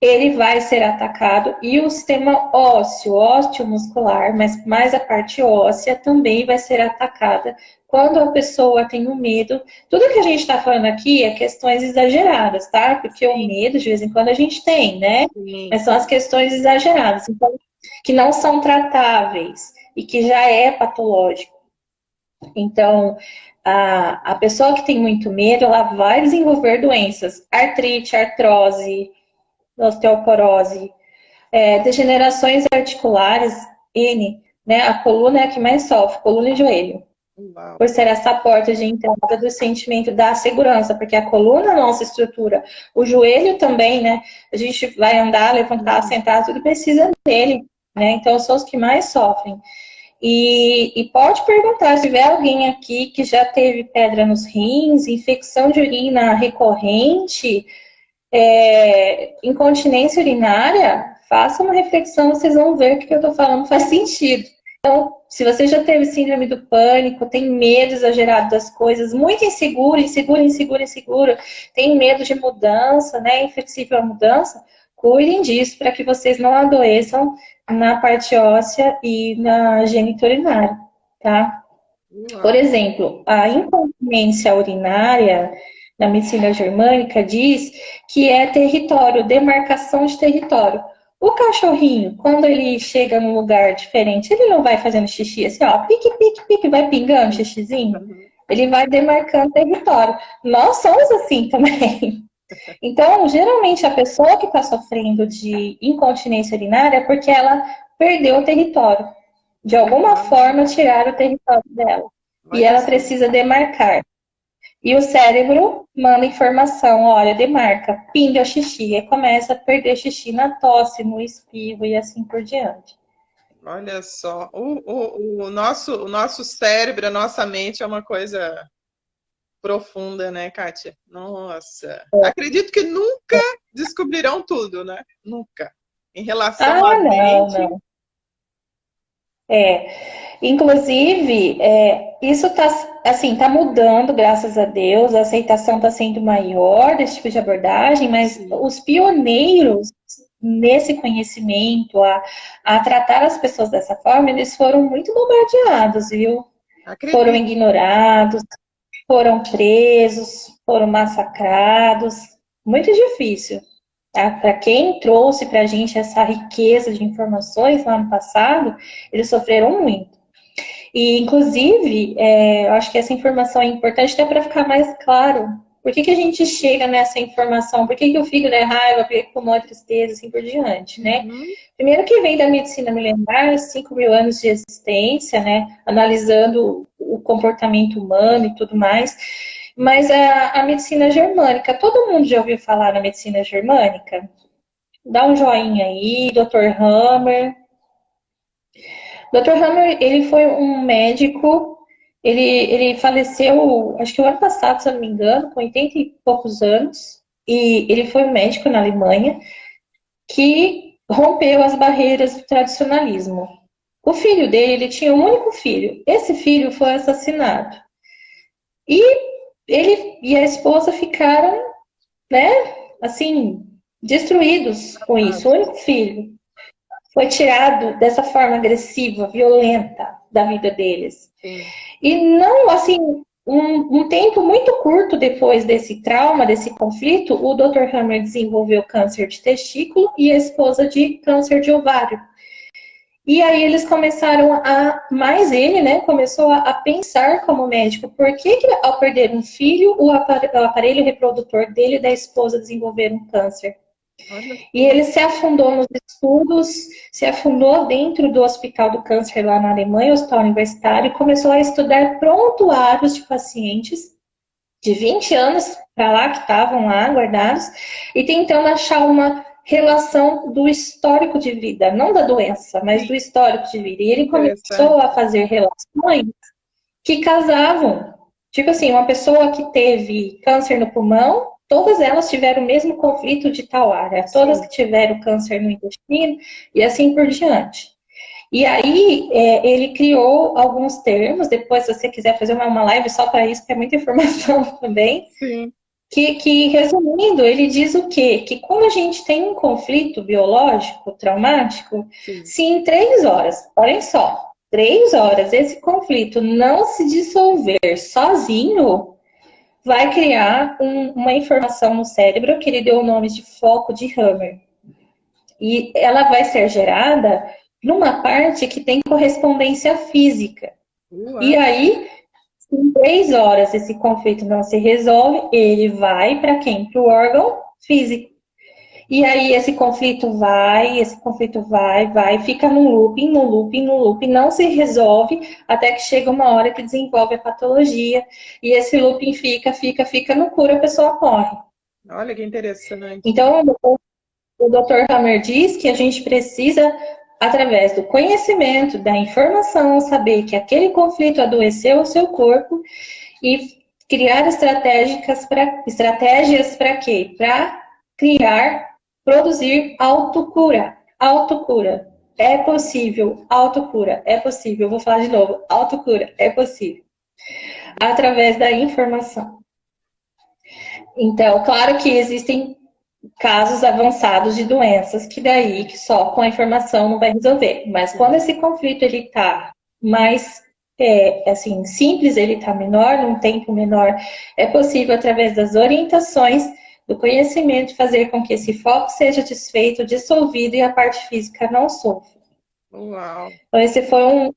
ele vai ser atacado, e o sistema ósseo muscular, mas mais a parte óssea também vai ser atacada quando a pessoa tem um medo. Tudo que a gente está falando aqui é questões exageradas, tá? Porque o medo, de vez em quando, a gente tem, né? Mas são as questões exageradas, então, que não são tratáveis e que já é patológico. Então, a pessoa que tem muito medo, ela vai desenvolver doenças, artrite, artrose, osteoporose, degenerações articulares, né? A coluna é a que mais sofre, coluna e joelho. Uau. Por ser essa porta de entrada do sentimento da segurança, porque a coluna é a nossa estrutura, o joelho também, né? A gente vai andar, levantar, sentar, tudo precisa dele, né? Então são os que mais sofrem. E pode perguntar, se tiver alguém aqui que já teve pedra nos rins, infecção de urina recorrente, incontinência urinária, faça uma reflexão, vocês vão ver que o que eu estou falando faz sentido. Então, se você já teve síndrome do pânico, tem medo exagerado das coisas, muito inseguro, tem medo de mudança, né, inflexível à mudança, cuidem disso para que vocês não adoeçam na parte óssea e na geniturinária, tá? Por exemplo, a incontinência urinária na medicina germânica diz que é território, demarcação de território. O cachorrinho, quando ele chega num lugar diferente, ele não vai fazendo xixi assim, ó, pique, pique, pique, vai pingando xixizinho? Ele vai demarcando território. Nós somos assim também. Então, geralmente, a pessoa que está sofrendo de incontinência urinária é porque ela perdeu o território. De alguma forma, tiraram o território dela. E ela precisa demarcar. E o cérebro manda informação, olha, demarca, pinga xixi, e começa a perder xixi na tosse, no espirro e assim por diante. Olha só, o nosso cérebro, a nossa mente é uma coisa profunda, né, Kátia? Nossa. Acredito que nunca descobrirão tudo, né? Nunca. Em relação à mente. Não. Inclusive, isso tá mudando, graças a Deus, a aceitação está sendo maior desse tipo de abordagem, mas os pioneiros nesse conhecimento, a tratar as pessoas dessa forma, eles foram muito bombardeados, viu? Acredito. Foram ignorados, foram presos, foram massacrados. Muito difícil. Para quem trouxe para a gente essa riqueza de informações lá no passado, eles sofreram muito. E, inclusive, eu acho que essa informação é importante até para ficar mais claro. Por que a gente chega nessa informação? Por que o fígado é raiva, por que o pulmão é tristeza, assim por diante, né? Primeiro que vem da medicina milenar, 5.000 anos de existência, né? Analisando o comportamento humano e tudo mais. Mas a medicina germânica, todo mundo já ouviu falar na medicina germânica? Dá um joinha aí, Dr. Hammer. Dr. Hammer, ele foi um médico, ele faleceu, acho que o ano passado, se eu não me engano, com 80 e poucos anos, e ele foi um médico na Alemanha que rompeu as barreiras do tradicionalismo. O filho dele, ele tinha um único filho. Esse filho foi assassinado. E ele e a esposa ficaram, né, assim, destruídos com isso. O único filho foi tirado dessa forma agressiva, violenta da vida deles. Sim. E não, assim, um tempo muito curto depois desse trauma, desse conflito, o Dr. Hammer desenvolveu câncer de testículo e a esposa de câncer de ovário. E aí eles começaram mais ele, né, começou a pensar como médico, por que ao perder um filho, o aparelho reprodutor dele e da esposa desenvolveram um câncer? E ele se afundou nos estudos, se afundou dentro do Hospital do Câncer lá na Alemanha, Hospital Universitário, e começou a estudar prontuários de pacientes de 20 anos para lá, que estavam lá guardados, e tentando achar uma relação do histórico de vida, não da doença, mas do histórico de vida. E ele começou a fazer relações que casavam. Tipo assim, uma pessoa que teve câncer no pulmão, todas elas tiveram o mesmo conflito de tal área, todas que tiveram câncer no intestino e assim por diante. E aí ele criou alguns termos, depois se você quiser fazer uma live só para isso, que é muita informação também. Sim. Que, resumindo, ele diz o quê? Que como a gente tem um conflito biológico, traumático, se em 3 horas, olhem só, 3 horas esse conflito não se dissolver sozinho, vai criar uma informação no cérebro que ele deu o nome de foco de Hammer. E ela vai ser gerada numa parte que tem correspondência física. E aí, se em 3 horas esse conflito não se resolve, ele vai para quem? Para o órgão físico. E aí esse conflito vai, fica num looping, num looping, num looping, não se resolve até que chega uma hora que desenvolve a patologia. E esse looping fica, não cura, a pessoa morre. Olha que interessante. Então, o Dr. Hammer diz que a gente precisa, através do conhecimento, da informação, saber que aquele conflito adoeceu o seu corpo e criar estratégias para quê? Para criar, produzir autocura. Autocura. É possível. Autocura. É possível. Vou falar de novo. Autocura. É possível. Através da informação. Então, claro que existem casos avançados de doenças que só com a informação não vai resolver. Mas quando esse conflito ele está mais assim, simples, ele está menor, num tempo menor, é possível, através das orientações, do conhecimento, fazer com que esse foco seja desfeito, dissolvido e a parte física não sofra. Uau. Então, esse foi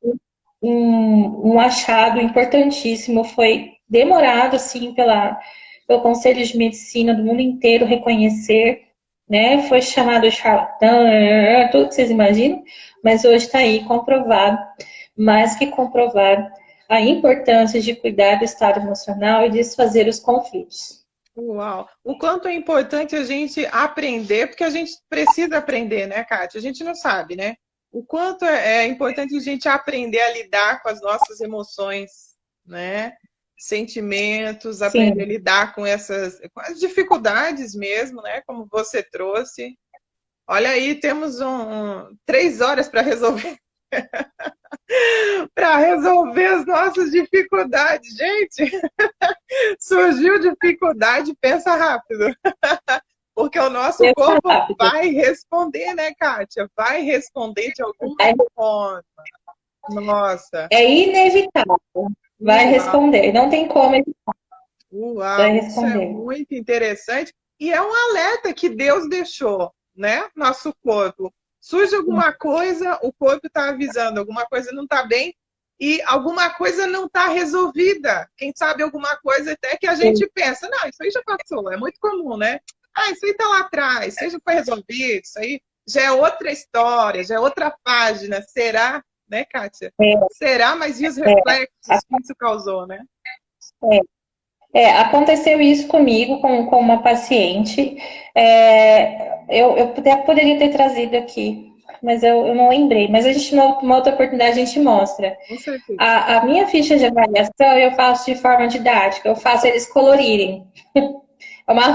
um achado importantíssimo, foi demorado, assim, pelo Conselho de Medicina do mundo inteiro reconhecer, né? Foi chamado de charlatão, tudo que vocês imaginam, mas hoje está aí comprovado, mais que comprovado, a importância de cuidar do estado emocional e desfazer os conflitos. Uau! O quanto é importante a gente aprender, porque a gente precisa aprender, né, Kátia? A gente não sabe, né? O quanto é importante a gente aprender a lidar com as nossas emoções, né? Sentimentos, aprender a Sim. lidar com com as dificuldades mesmo, né? Como você trouxe. Olha aí, temos 3 horas para resolver. Para resolver as nossas dificuldades. Gente, surgiu dificuldade, pensa rápido. Porque o nosso corpo vai responder, né, Kátia? Vai responder de alguma forma. Nossa. É inevitável. Vai responder. Não tem como evitar. Uau, isso é muito interessante. E é um alerta que Deus deixou, né? Nosso corpo. Surge alguma coisa, o corpo está avisando, alguma coisa não está bem e alguma coisa não está resolvida. Quem sabe alguma coisa até que a gente pensa, não, isso aí já passou, é muito comum, né? Ah, isso aí está lá atrás, isso aí já foi resolvido, isso aí já é outra história, já é outra página. Será, né, Kátia? Será, mas e os reflexos que isso causou, né? Aconteceu isso comigo, com uma paciente. Eu até poderia ter trazido aqui, mas eu não lembrei. Mas a gente, numa outra oportunidade, a gente mostra. A minha ficha de avaliação eu faço de forma didática, eu faço eles colorirem. É uma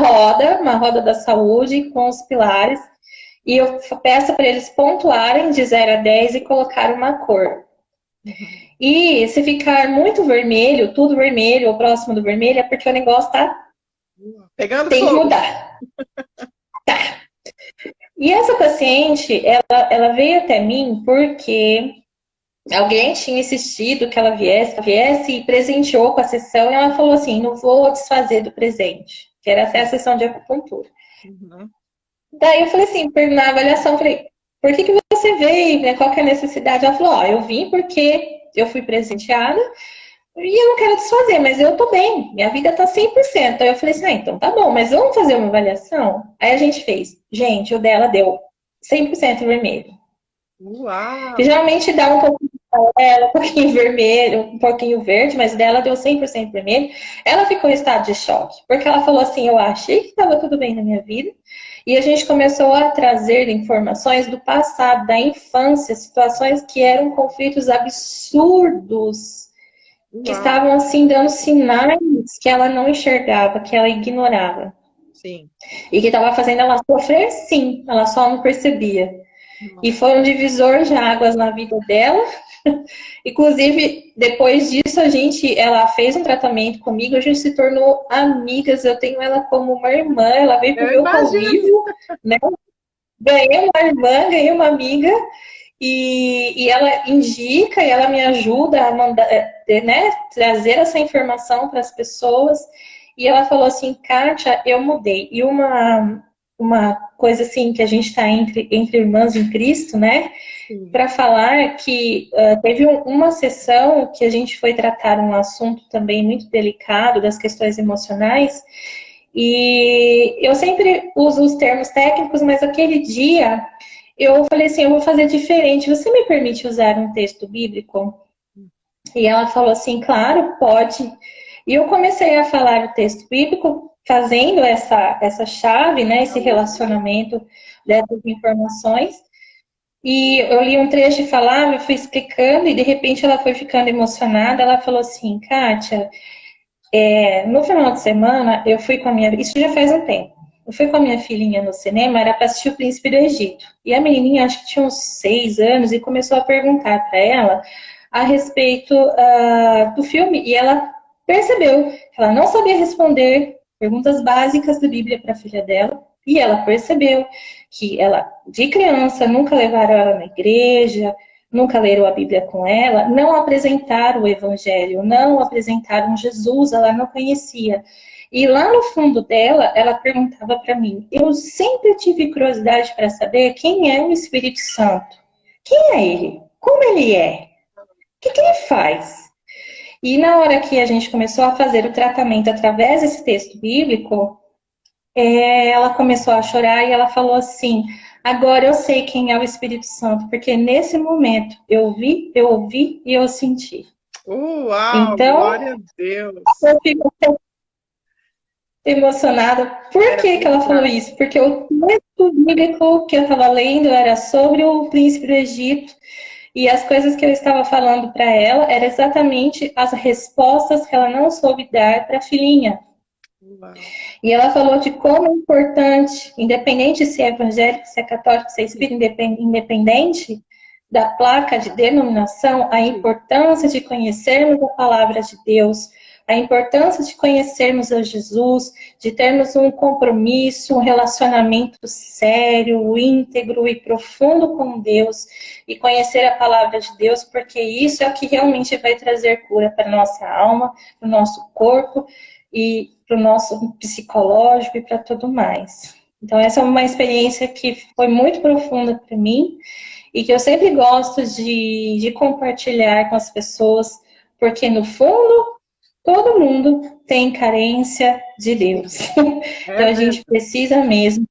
roda da saúde com os pilares, e eu peço para eles pontuarem de 0 a 10 e colocar uma cor. E se ficar muito vermelho, tudo vermelho ou próximo do vermelho, é porque o negócio tá pegando tem fogo. Que mudar. Tá. E essa paciente, ela veio até mim porque alguém tinha insistido que ela viesse e presenteou com a sessão, e ela falou assim, não vou desfazer do presente, que era até a sessão de acupuntura. Daí eu falei assim, na avaliação, eu falei, por que você veio, né? Qual que é a necessidade? Ela falou, eu vim porque eu fui presenteada e eu não quero desfazer, mas eu tô bem, minha vida tá 100%. Aí eu falei assim, então tá bom, mas vamos fazer uma avaliação? Aí a gente fez. Gente, o dela deu 100% vermelho. Uau! Que geralmente dá um pouquinho um pouquinho vermelho, um pouquinho verde, mas dela deu 100% vermelho. Ela ficou em estado de choque, porque ela falou assim, eu achei que estava tudo bem na minha vida, e a gente começou a trazer informações do passado, da infância, situações que eram conflitos absurdos, que estavam assim dando sinais que ela não enxergava, que ela ignorava. Sim. E que estava fazendo ela sofrer, sim, ela só não percebia. E foi um divisor de águas na vida dela. Inclusive, depois disso, ela fez um tratamento comigo, a gente se tornou amigas, eu tenho ela como uma irmã, ela veio pro meu convívio, né? Ganhei uma irmã, ganhei uma amiga, e ela indica e ela me ajuda a mandar, né, trazer essa informação para as pessoas. E ela falou assim, Kátia, eu mudei. E uma coisa assim que a gente está entre irmãs em Cristo, né? Para falar que teve uma sessão que a gente foi tratar um assunto também muito delicado das questões emocionais, E eu sempre uso os termos técnicos, mas aquele dia eu falei assim, eu vou fazer diferente. Você me permite usar um texto bíblico? E ela falou assim, claro, pode. E eu comecei a falar o texto bíblico, fazendo essa chave, né, esse relacionamento dessas informações. E eu li um trecho e falava, eu fui explicando, e de repente ela foi ficando emocionada. Ela falou assim, Kátia, no final de semana eu fui com a minha... Isso já faz um tempo. Eu fui com a minha filhinha no cinema, era para assistir O Príncipe do Egito. E a menininha, acho que tinha uns 6 anos, e começou a perguntar para ela a respeito do filme. E ela percebeu que ela não sabia responder perguntas básicas da Bíblia para a filha dela. E ela percebeu que ela, de criança, nunca levaram ela na igreja, nunca leram a Bíblia com ela, não apresentaram o Evangelho, não apresentaram Jesus, ela não conhecia. E lá no fundo dela, ela perguntava para mim, eu sempre tive curiosidade para saber quem é o Espírito Santo. Quem é ele? Como ele é? O que ele faz? E na hora que a gente começou a fazer o tratamento através desse texto bíblico, ela começou a chorar e ela falou assim, agora eu sei quem é o Espírito Santo, porque nesse momento eu vi, eu ouvi e eu senti. Uau, Então, glória a Deus. eu fico emocionada. Por que ela falou isso? Porque o texto bíblico que eu estava lendo era sobre o príncipe do Egito e as coisas que eu estava falando para ela eram exatamente as respostas que ela não soube dar para a filhinha. Uau. E ela falou de como é importante, independente se é evangélico, se é católico, se é espírita, independente da placa de denominação, a importância de conhecermos a palavra de Deus, a importância de conhecermos a Jesus, de termos um compromisso, um relacionamento sério, íntegro e profundo com Deus, e conhecer a palavra de Deus, porque isso é o que realmente vai trazer cura para a nossa alma, para o nosso corpo, e para o nosso psicológico e para tudo mais. Então, essa é uma experiência que foi muito profunda para mim e que eu sempre gosto de compartilhar com as pessoas, porque no fundo, todo mundo tem carência de Deus. Então, a gente precisa mesmo.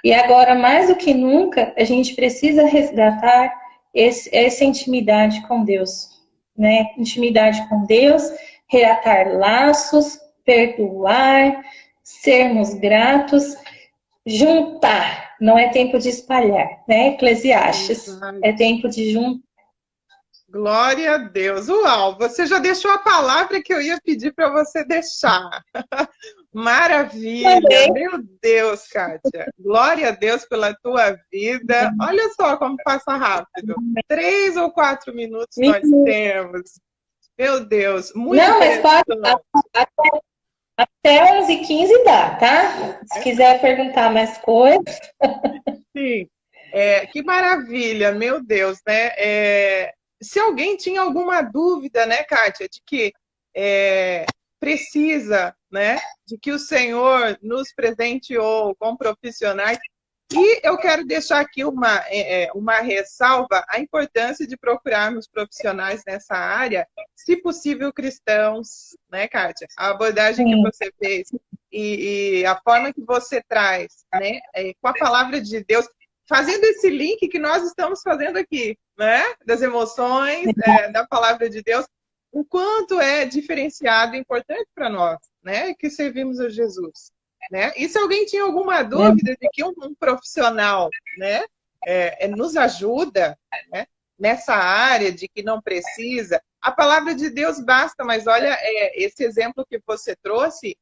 E agora, mais do que nunca, a gente precisa resgatar essa intimidade com Deus, né? Intimidade com Deus, reatar laços, perdoar, sermos gratos, juntar. Não é tempo de espalhar, né? Eclesiastes. É tempo de juntar. Glória a Deus. Uau, você já deixou a palavra que eu ia pedir para você deixar. Maravilha. Também. Meu Deus, Kátia. Glória a Deus pela tua vida. Olha só como passa rápido. 3 ou 4 minutos nós temos. Meu Deus, muito Não, mas pode, até 11h15 dá, tá? Se quiser perguntar mais coisas. Sim. Que maravilha, meu Deus, né? Se alguém tinha alguma dúvida, né, Kátia, de que precisa, né, de que o Senhor nos presenteou com profissionais. E eu quero deixar aqui uma ressalva, a importância de procurarmos profissionais nessa área, se possível cristãos, né, Kátia? A abordagem que você fez e a forma que você traz, né, com a palavra de Deus, fazendo esse link que nós estamos fazendo aqui, né, das emoções, da palavra de Deus, o quanto é diferenciado e importante para nós, né, que servimos a Jesus. Né? E se alguém tinha alguma dúvida de que um profissional, né, nos ajuda, né, nessa área de que não precisa, a palavra de Deus basta, mas olha, esse exemplo que você trouxe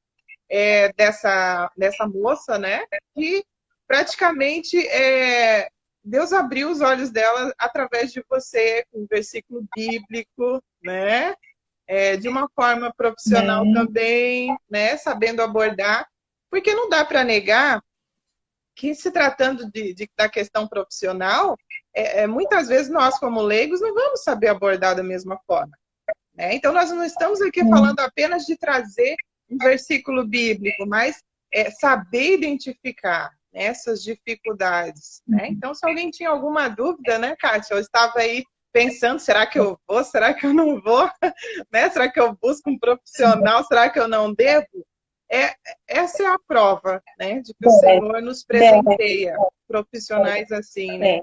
dessa moça, né, que praticamente Deus abriu os olhos dela através de você, com um versículo bíblico, né, de uma forma profissional também, né, sabendo abordar. Porque não dá para negar que, se tratando da questão profissional, muitas vezes nós, como leigos, não vamos saber abordar da mesma forma. Né? Então, nós não estamos aqui falando apenas de trazer um versículo bíblico, mas saber identificar, né, essas dificuldades. Né? Então, se alguém tinha alguma dúvida, né, Kátia? Eu estava aí pensando, será que eu vou? Será que eu não vou? Né? Será que eu busco um profissional? Será que eu não devo? essa é a prova, né, de que o É, Senhor nos é, presenteia profissionais assim, né? é,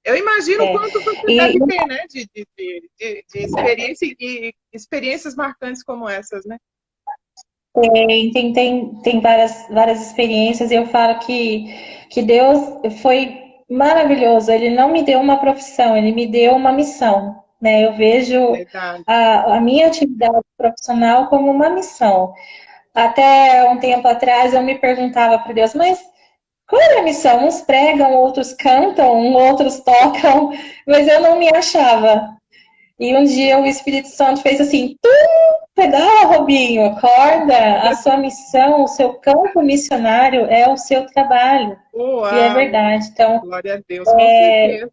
Eu imagino o é. quanto você E deve ter, né, de experiência e experiências marcantes como essas, né? tem várias experiências, e eu falo que Deus foi maravilhoso. Ele não me deu uma profissão, ele me deu uma missão, né? Eu vejo Verdade. a minha atividade profissional como uma missão. Até um tempo atrás eu me perguntava para Deus, mas qual é a missão? Uns pregam, outros cantam, outros tocam, mas eu não me achava. E um dia o Espírito Santo fez assim, pedala, Robinho, acorda, a sua missão, o seu campo missionário é o seu trabalho. E é Uau! verdade. Então, Glória a Deus, com certeza.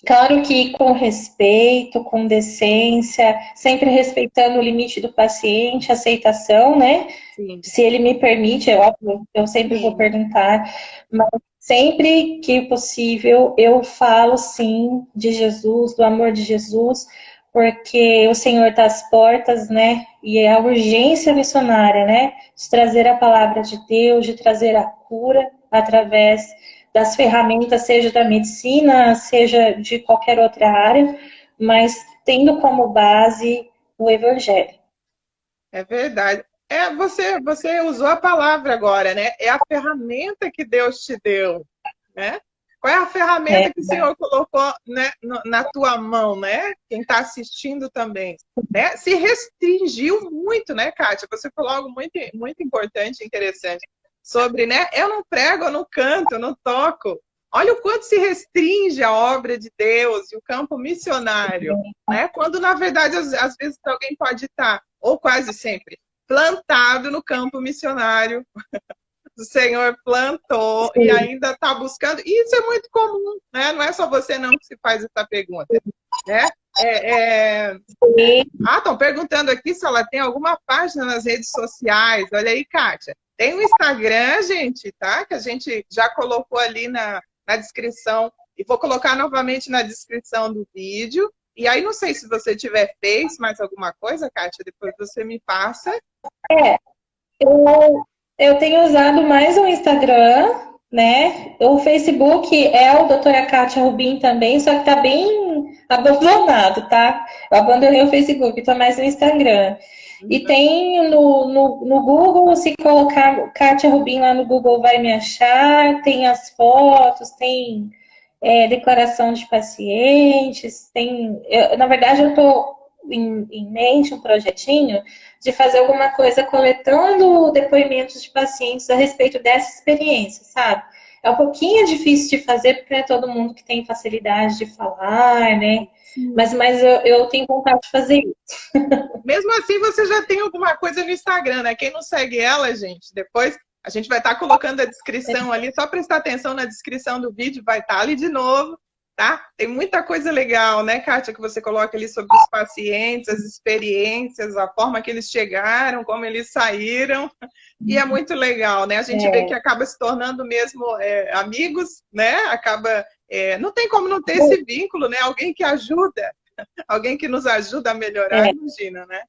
claro que com respeito, com decência, sempre respeitando o limite do paciente, aceitação, né? Sim, Se ele me permite, é óbvio, eu sempre vou sim. perguntar, mas sempre que possível eu falo sim de Jesus, do amor de Jesus, porque o Senhor está às portas, né? E é a urgência missionária, né? De trazer a palavra de Deus, de trazer a cura através das ferramentas, seja da medicina, seja de qualquer outra área, mas tendo como base o Evangelho. É verdade. Você usou a palavra agora, né? É a ferramenta que Deus te deu, né? Qual é a É, ferramenta que o Senhor colocou, né, na tua mão, né? Quem está assistindo também, né? Se restringiu muito, né, Kátia? Você falou algo muito, muito importante, interessante, sobre, né? Eu não prego, eu não canto, eu não toco. Olha o quanto se restringe a obra de Deus e o campo missionário, né? Quando, na verdade, às vezes alguém pode estar, ou quase sempre, plantado no campo missionário. O Senhor plantou e sim. ainda está buscando. E isso é muito comum, né? Não é só você não que se faz essa pergunta, né? Estão perguntando aqui se ela tem alguma página nas redes sociais. Olha aí, Kátia. Tem o Instagram, gente, tá? Que a gente já colocou ali na descrição. E vou colocar novamente na descrição do vídeo. E aí, não sei se você tiver fez mais alguma coisa, Kátia, depois você me passa. Eu, eu tenho usado mais o Instagram, né? O Facebook é o doutora Kátia Rubim também, só que tá bem abandonado, tá? Eu abandonei o Facebook, tô mais no Instagram. E tem no Google, se colocar Kátia Rubim lá no Google vai me achar, tem as fotos, tem declaração de pacientes, na verdade eu tô em mente um projetinho de fazer alguma coisa coletando depoimentos de pacientes a respeito dessa experiência, sabe? É um pouquinho difícil de fazer, porque não é todo mundo que tem facilidade de falar, né? Mas eu tenho vontade de fazer isso. Mesmo assim, você já tem alguma coisa no Instagram, né? Quem não segue ela, gente, depois a gente vai estar colocando a descrição ali, só prestar atenção na descrição do vídeo, vai estar ali de novo, tá? Tem muita coisa legal, né, Kátia, que você coloca ali sobre os pacientes, as experiências, a forma que eles chegaram, como eles saíram, e é muito legal, né? A gente vê que acaba se tornando mesmo amigos, né? Não tem como não ter esse vínculo, né? Alguém que ajuda, alguém que nos ajuda a melhorar, É, imagina, né?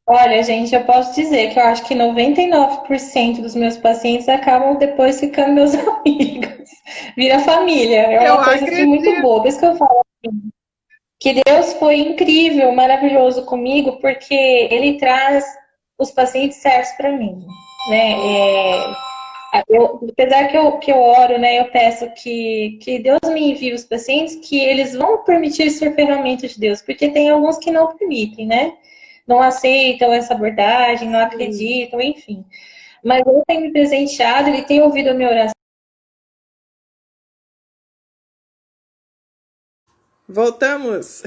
olha, gente, eu posso dizer que eu acho que 99% dos meus pacientes acabam depois ficando meus amigos. Vira família. É Eu uma coisa assim muito acredito. boa. Por isso que eu falo que Deus foi incrível, maravilhoso comigo, porque Ele traz os pacientes certos para mim, né? Apesar que eu oro, né? Eu peço que Deus me envie os pacientes que eles vão permitir ser ferramentas de Deus, porque tem alguns que não permitem, né? Não aceitam essa abordagem, não acreditam, enfim. Mas Ele tem me presenteado, Ele tem ouvido a minha oração. Voltamos.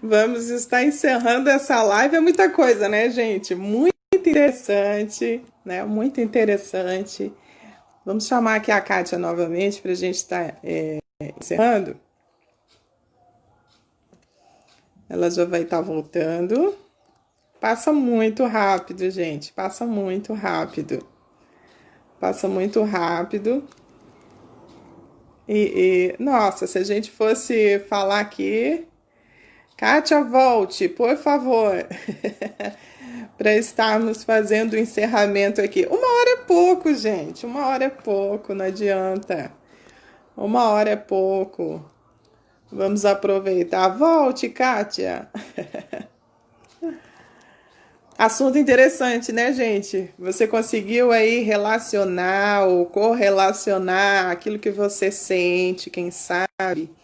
Vamos estar encerrando essa live. É muita coisa, né, gente? Muito interessante, né? Muito interessante. Vamos chamar aqui a Kátia novamente para a gente estar encerrando. Ela já vai estar voltando. Passa muito rápido, gente. Passa muito rápido. Passa muito rápido. Nossa, se a gente fosse falar aqui, Kátia, volte, por favor, para estarmos fazendo o encerramento aqui. 1 hora é pouco, gente. 1 hora é pouco, não adianta. 1 hora é pouco. Vamos aproveitar. Volte, Kátia. Assunto interessante, né, gente? Você conseguiu aí relacionar ou correlacionar aquilo que você sente, quem sabe?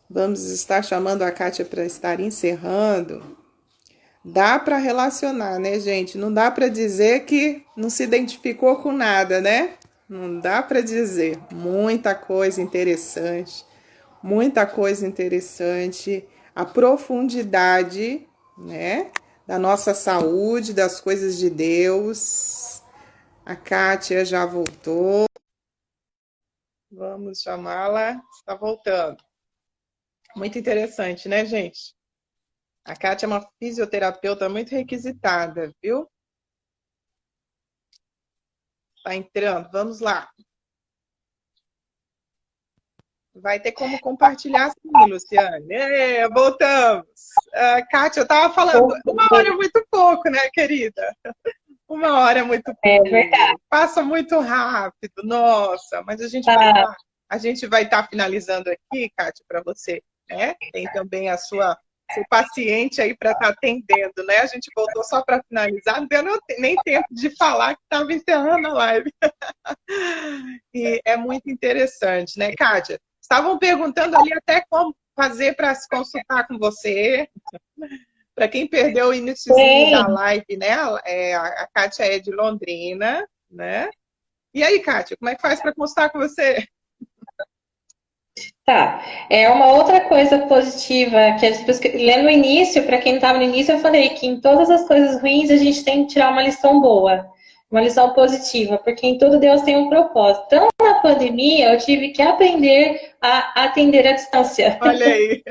Vamos estar chamando a Kátia para estar encerrando. Dá para relacionar, né, gente? Não dá para dizer que não se identificou com nada, né? Não dá para dizer. Muita coisa interessante, a profundidade, né, da nossa saúde, das coisas de Deus. A Kátia já voltou. Vamos chamá-la. Está voltando. Muito interessante, né, gente? A Kátia é uma fisioterapeuta muito requisitada, viu? Tá entrando, vamos lá. Vai ter como compartilhar sim, Luciane. Voltamos. Kátia, eu tava falando, 1 hora é muito pouco, né, querida? 1 hora é muito pouco. É verdade. Passa muito rápido, nossa, mas a gente vai estar finalizando aqui, Kátia, para você, né? Tem também seu paciente aí para estar atendendo, né? A gente voltou só para finalizar, não deu nem tempo de falar que estava encerrando a live. E é muito interessante, né, Kátia? Estavam perguntando ali até como fazer para se consultar com você. Para quem perdeu o iníciozinho da live, né? A Kátia é de Londrina, né? E aí, Kátia, como é que faz para consultar com você? Tá. É uma outra coisa positiva que as pessoas. Lendo no início, para quem estava no início, eu falei que em todas as coisas ruins a gente tem que tirar uma lição boa, uma lição positiva, porque em tudo Deus tem um propósito. Então, na pandemia, eu tive que aprender a atender à distância. Olha aí.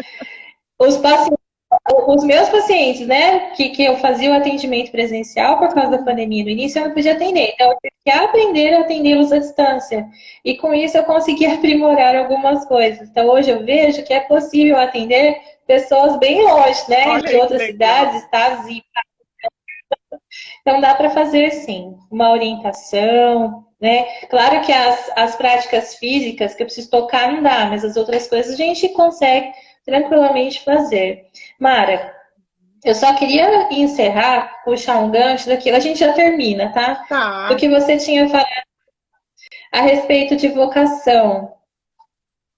Os meus pacientes, né, que eu fazia o atendimento presencial por causa da pandemia, no início eu não podia atender, então eu tive que aprender a atendê-los à distância. E com isso eu consegui aprimorar algumas coisas. Então hoje eu vejo que é possível atender pessoas bem longe, né, Olha de aí, outras cidades, estados, e então dá para fazer sim, uma orientação, né? Claro que as práticas físicas que eu preciso tocar não dá, mas as outras coisas a gente consegue tranquilamente fazer. Mara, eu só queria encerrar, puxar um gancho daquilo, a gente já termina, tá? Do Tá. que você tinha falado a respeito de vocação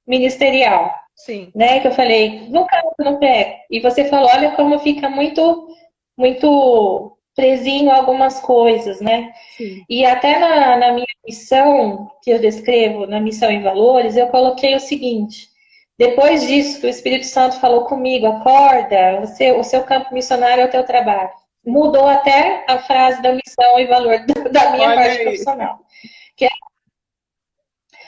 ministerial, Sim. né? Que eu falei, vocação no pé. E você falou, olha como fica muito presinho algumas coisas, né? Sim. E até na minha missão, que eu descrevo, na missão em valores, eu coloquei o seguinte: depois disso que o Espírito Santo falou comigo, acorda, o seu campo missionário é o teu trabalho. Mudou até a frase da missão e valor da minha Olha parte aí. profissional. Que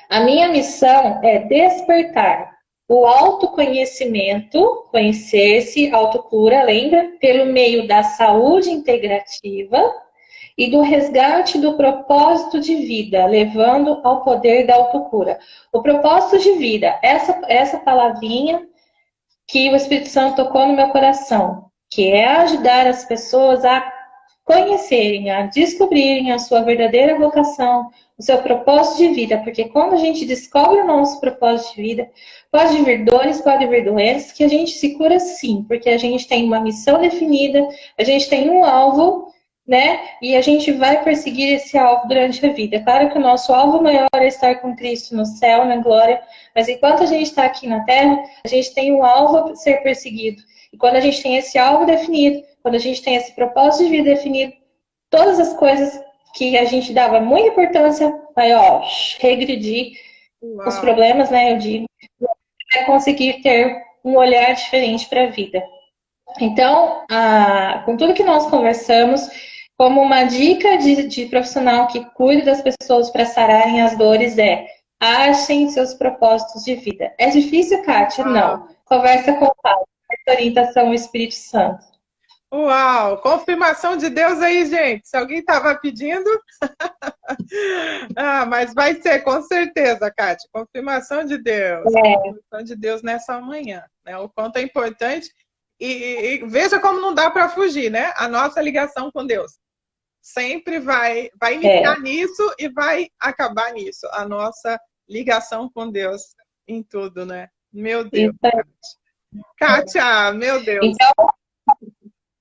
a minha missão é despertar o autoconhecimento, conhecer-se, autocura, lembra? Pelo meio da saúde integrativa e do resgate do propósito de vida, levando ao poder da autocura. O propósito de vida, essa palavrinha que o Espírito Santo tocou no meu coração, que é ajudar as pessoas a conhecerem, a descobrirem a sua verdadeira vocação, o seu propósito de vida, porque quando a gente descobre o nosso propósito de vida, pode vir dores, pode vir doenças, que a gente se cura sim, porque a gente tem uma missão definida, a gente tem um alvo, né? E a gente vai perseguir esse alvo durante a vida. Claro que o nosso alvo maior é estar com Cristo no céu, na glória, mas enquanto a gente está aqui na Terra, a gente tem um alvo a ser perseguido. E quando a gente tem esse alvo definido, quando a gente tem esse propósito de vida definido, todas as coisas que a gente dava muita importância vai, ó, regredir. Uau. Os problemas, né, eu digo, é conseguir ter um olhar diferente para a vida. Então, com tudo que nós conversamos, como uma dica de profissional que cuida das pessoas para sararem as dores achem seus propósitos de vida. É difícil, Kátia? Não. Conversa com o Paulo, orientação do Espírito Santo. Uau! Confirmação de Deus aí, gente. Se alguém estava pedindo. Mas vai ser, com certeza, Kátia. Confirmação de Deus. Confirmação de Deus nessa manhã. Né? O quanto é importante E veja como não dá para fugir, né? A nossa ligação com Deus sempre vai iniciar nisso e vai acabar nisso. A nossa ligação com Deus em tudo, né? Meu Deus. Kátia, meu Deus. Então,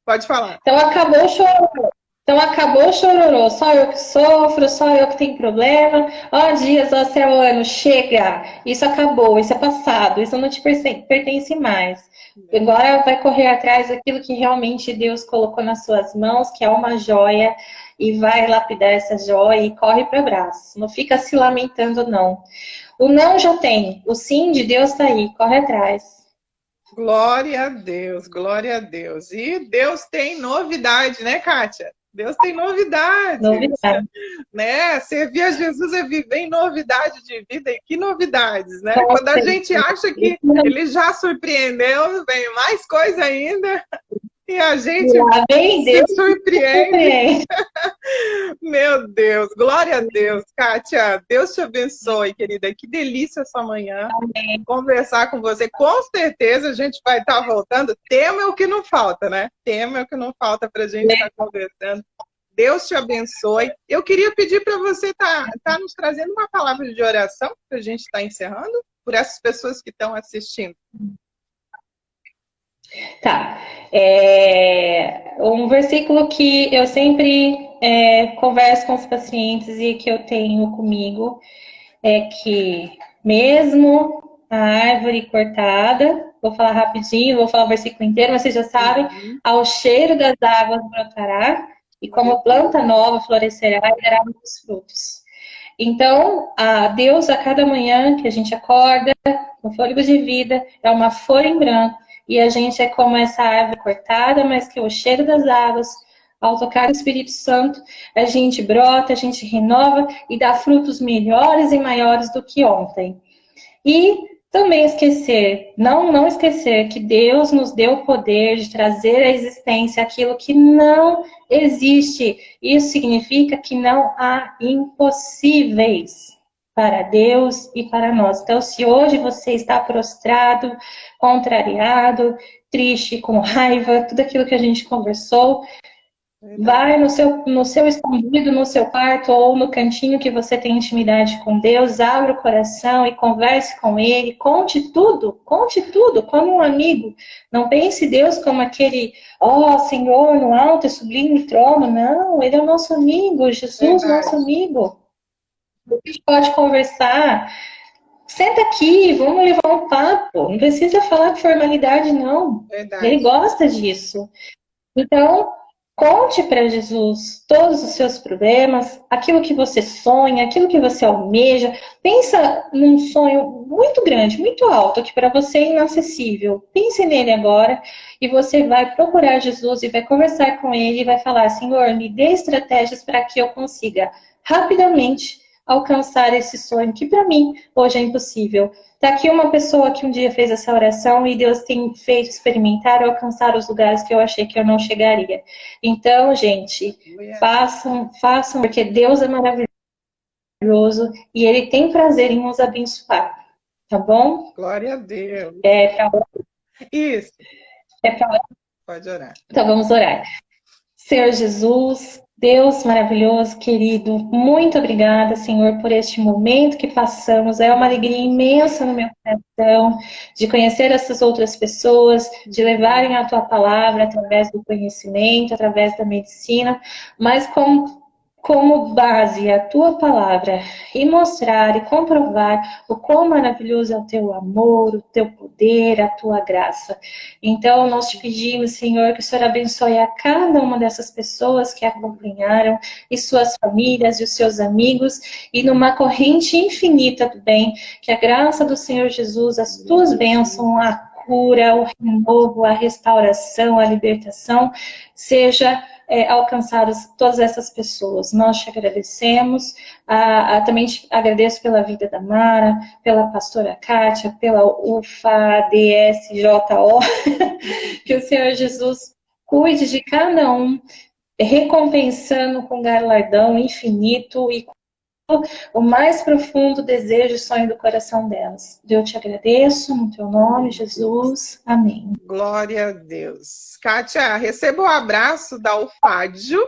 pode falar. Então acabou o chororô. Então acabou o chororô. Só eu que sofro, só eu que tenho problema. Ó dias, ó céu, ano, chega. Isso acabou, isso é passado, isso não te pertence mais. Agora vai correr atrás daquilo que realmente Deus colocou nas suas mãos, que é uma joia, e vai lapidar essa joia e corre para o abraço. Não fica se lamentando, não. O não já tem, o sim de Deus está aí, corre atrás. Glória a Deus, glória a Deus. E Deus tem novidade, né, Kátia? Deus tem novidades. Novidade. Né? Servir a Jesus é viver em novidade de vida. E que novidades, né? Quando a gente acha que ele já surpreendeu, vem mais coisa ainda. E a gente se surpreende. Meu Deus, glória a Deus. Kátia, Deus te abençoe, querida. Que delícia essa manhã. Amém. Conversar com você. Com certeza a gente vai estar voltando. Tema é o que não falta, né? Tema é o que não falta para a gente estar conversando. Deus te abençoe. Eu queria pedir para você estar nos trazendo uma palavra de oração para a gente estar encerrando, por essas pessoas que estão assistindo. Tá. Um versículo que eu sempre converso com os pacientes e que eu tenho comigo é que mesmo a árvore cortada, vou falar rapidinho, vou falar o versículo inteiro, mas vocês já sabem, ao cheiro das águas brotará, e como planta nova florescerá e dará muitos frutos. Então, Deus, a cada manhã que a gente acorda, com fôlego de vida, é uma folha em branco, e a gente é como essa árvore cortada, mas que o cheiro das águas, ao tocar o Espírito Santo, a gente brota, a gente renova e dá frutos melhores e maiores do que ontem. E também não esquecer que Deus nos deu o poder de trazer à existência aquilo que não existe. Isso significa que não há impossíveis para Deus e para nós. Então, se hoje você está prostrado, contrariado, triste, com raiva, tudo aquilo que a gente conversou, vai no seu escondido, no seu quarto ou no cantinho que você tem intimidade com Deus, abra o coração e converse com Ele, conte tudo como um amigo. Não pense Deus como aquele, Senhor, no alto e sublime trono. Não, Ele é o nosso amigo, Jesus, nosso amigo. A gente pode conversar. Senta aqui, vamos levar um papo. Não precisa falar de formalidade, não. Ele gosta disso. Então, conte para Jesus todos os seus problemas, aquilo que você sonha, aquilo que você almeja. Pensa num sonho muito grande, muito alto, que para você é inacessível. Pense nele agora e você vai procurar Jesus e vai conversar com ele e vai falar: Senhor, me dê estratégias para que eu consiga rapidamente alcançar esse sonho que para mim hoje é impossível. Tá aqui uma pessoa que um dia fez essa oração e Deus tem feito experimentar ou alcançar os lugares que eu achei que eu não chegaria. Então, gente, façam, porque Deus é maravilhoso e Ele tem prazer em nos abençoar. Tá bom? Glória a Deus. Isso. Pode orar. Então, vamos orar. Senhor Jesus, Deus maravilhoso, querido, muito obrigada, Senhor, por este momento que passamos. É uma alegria imensa no meu coração de conhecer essas outras pessoas, de levarem a Tua palavra através do conhecimento, através da medicina, mas como base a Tua palavra e mostrar e comprovar o quão maravilhoso é o Teu amor, o Teu poder, a Tua graça. Então, nós te pedimos, Senhor, que o Senhor abençoe a cada uma dessas pessoas que acompanharam e suas famílias e os seus amigos e numa corrente infinita do bem, que a graça do Senhor Jesus, as Tuas bênçãos, a cura, o renovo, a restauração, a libertação, seja alcançadas todas essas pessoas. Nós te agradecemos, também te agradeço pela vida da Mara, pela pastora Kátia, pela UFADSJO, que o Senhor Jesus cuide de cada um, recompensando com galardão infinito e o mais profundo desejo e sonho do coração delas. Eu te agradeço, no teu nome, Jesus. Amém. Glória a Deus. Kátia, receba o abraço da Ufádio,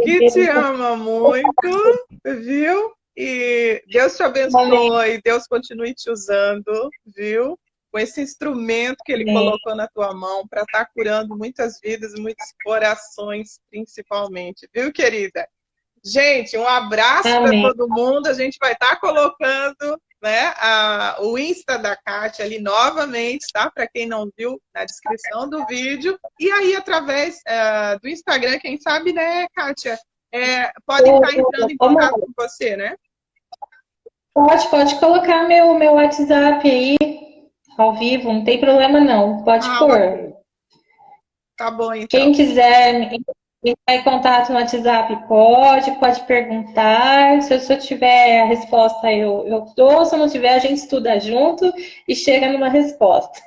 que te ama muito, viu? E Deus te abençoe, Deus continue te usando, viu? Com esse instrumento que Ele colocou na tua mão para estar curando muitas vidas, muitos corações, principalmente. Viu, querida? Gente, um abraço para todo mundo. A gente vai estar colocando, né, o Insta da Kátia ali novamente, tá? Para quem não viu, na descrição do vídeo. E aí, através do Instagram, quem sabe, né, Kátia? Podem estar entrando em contato com você, né? Pode colocar meu WhatsApp aí, ao vivo, não tem problema não. Pode pôr. Okay. Tá bom, então. Quem quiser entrar em contato no WhatsApp pode perguntar. Se eu tiver a resposta, eu dou. Se eu não tiver, a gente estuda junto e chega numa resposta.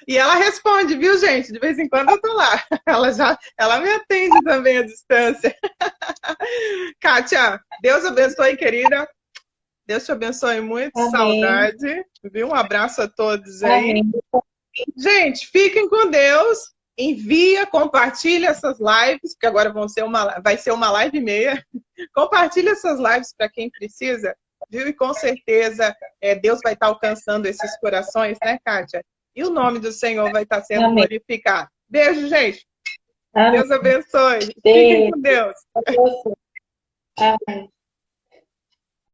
E ela responde, viu, gente? De vez em quando eu tô lá. Ela me atende também à distância. Kátia, Deus abençoe, querida. Deus te abençoe muito. Amém. Saudade. Viu? Um abraço a todos aí. Amém. Gente, fiquem com Deus. Envia, compartilha essas lives, porque agora vai ser uma live e meia. Compartilha essas lives para quem precisa, viu? E com certeza Deus vai estar alcançando esses corações, né, Kátia? E o nome do Senhor vai estar sendo Amém. Glorificado. Beijo, gente. Amém. Deus abençoe. Beijo. Fiquem com Deus. Amém.